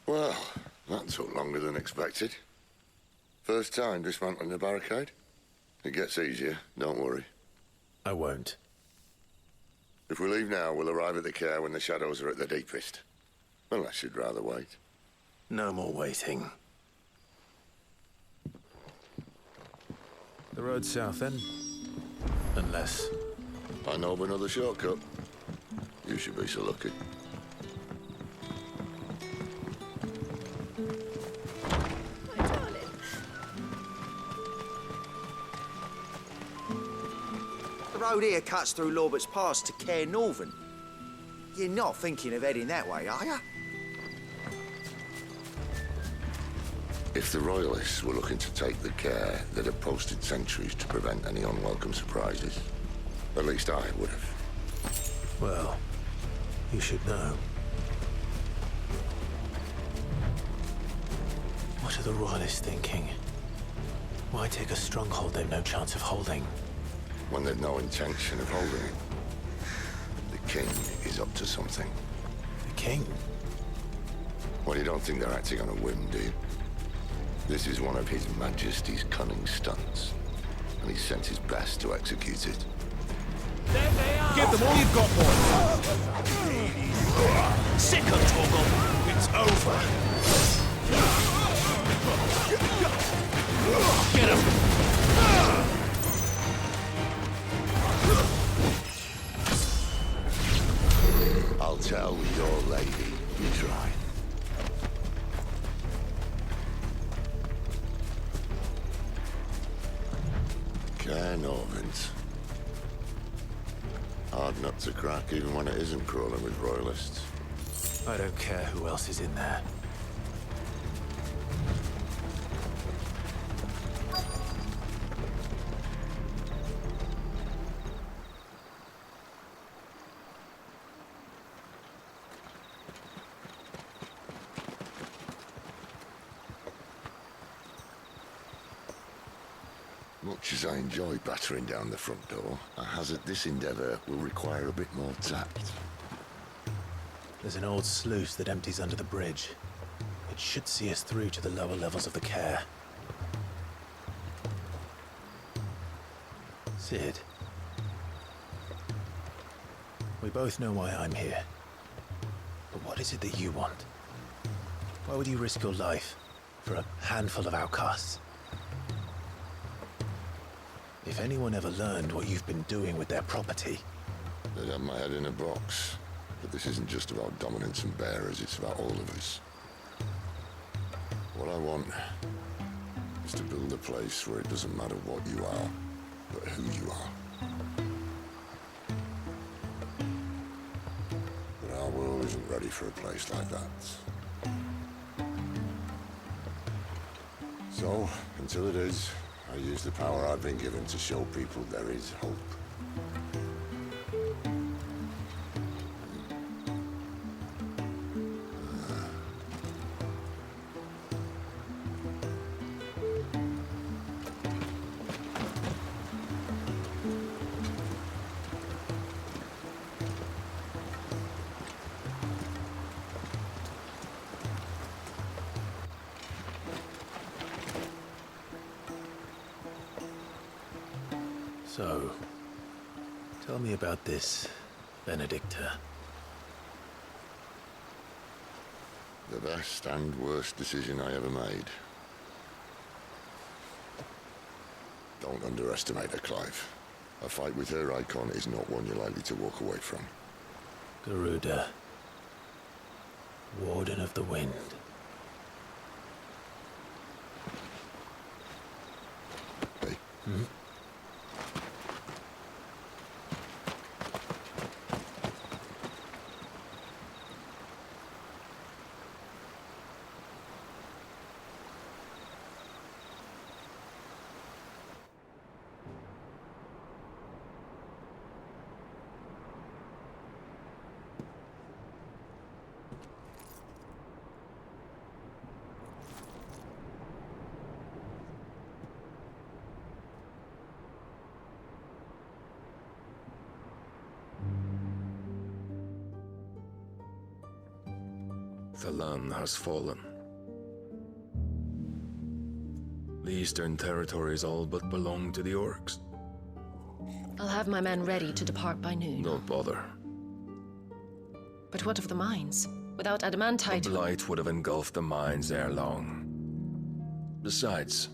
Well, that took longer than expected. First time dismantling the barricade? It gets easier, don't worry. I won't. If we leave now, we'll arrive at the Care when the shadows are at their deepest. Unless you'd rather wait. No more waiting. The road south, then? Unless... I know of another shortcut. You should be so lucky. The road here cuts through Lorbert's Pass to Care Northern. You're not thinking of heading that way, are you? If the Royalists were looking to take the Care, they'd have posted sentries to prevent any unwelcome surprises. At least I would have. Well, you should know. What are the Royalists thinking? Why take a stronghold they've no chance of holding? When they've no intention of holding it. The King is up to something. The King? Well, you don't think they're acting on a whim, do you? This is one of His Majesty's cunning stunts, and he's sent his best to execute it. There they are! Give them all you've got, boys! Sick of Torgal! It's over! Get him! I'll tell your lady you try. Care Norvins. Hard nut to crack even when it isn't crawling with Royalists. I don't care who else is in there. Much as I enjoy battering down the front door, I hazard this endeavour will require a bit more tact. There's an old sluice that empties under the bridge. It should see us through to the lower levels of the Care. Sid. We both know why I'm here. But what is it that you want? Why would you risk your life for a handful of outcasts? If anyone ever learned what you've been doing with their property... They'd have my head in a box. But this isn't just about dominance and bearers, it's about all of us. What I want is to build a place where it doesn't matter what you are, but who you are. But our world isn't ready for a place like that. So, until it is, I use the power I've been given to show people there is hope. So, tell me about this Benedicta. The best and worst decision I ever made. Don't underestimate her, Clive. A fight with her icon is not one you're likely to walk away from. Garuda, Warden of the Wind. Hey. Hmm? The land has fallen. The Eastern Territories all but belong to the Orcs. I'll have my men ready to depart by noon. Don't bother. But what of the mines? Without adamantite... The Blight would have engulfed the mines ere long. Besides,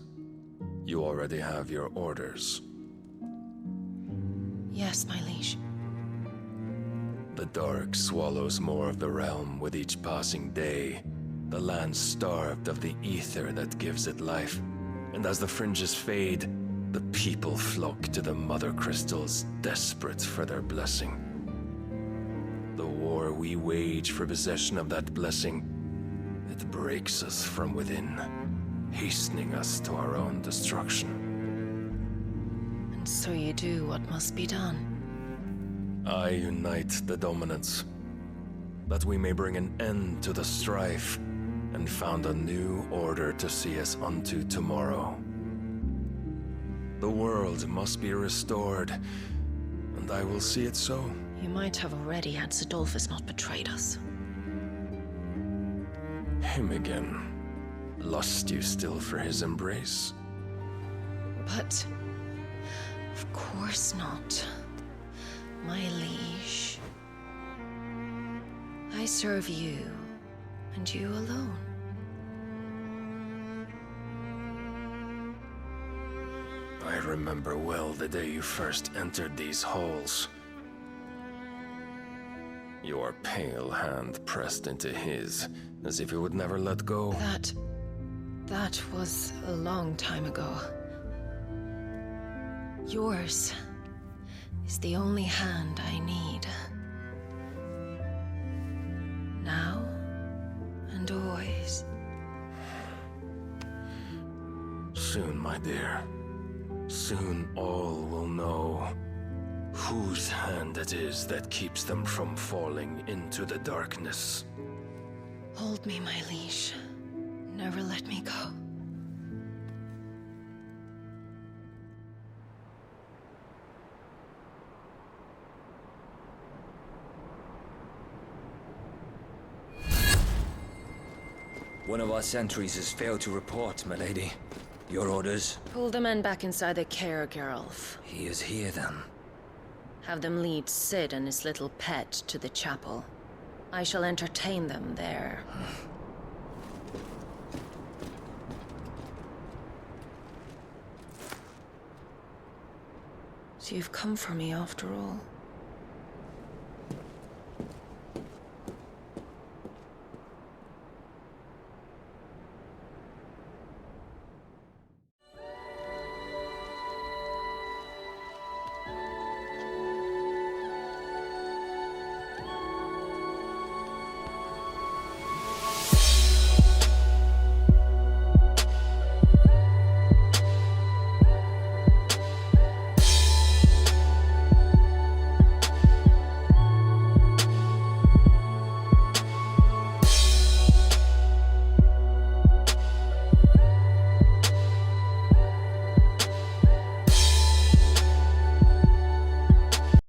you already have your orders. Yes, my liege. The dark swallows more of the realm with each passing day. The land starved of the ether that gives it life. And as the fringes fade, the people flock to the mother crystals, desperate for their blessing. The war we wage for possession of that blessing, it breaks us from within, hastening us to our own destruction. And so you do what must be done. I unite the dominants, that we may bring an end to the strife, and found a new order to see us unto tomorrow. The world must be restored, and I will see it so. You might have already had Zidolphus not betrayed us. Him again. Lust you still for his embrace? But... of course not. My liege. I serve you, and you alone. I remember well the day you first entered these halls. Your pale hand pressed into his, as if you would never let go. That was a long time ago. Yours is the only hand I need. Now and always. Soon, my dear. Soon all will know whose hand it is that keeps them from falling into the darkness. Hold me, my liege. Never let me go. One of our sentries has failed to report, milady. Your orders? Pull the men back inside the care, Geralf. He is here, then. Have them lead Cid and his little pet to the chapel. I shall entertain them there. So you've come for me after all.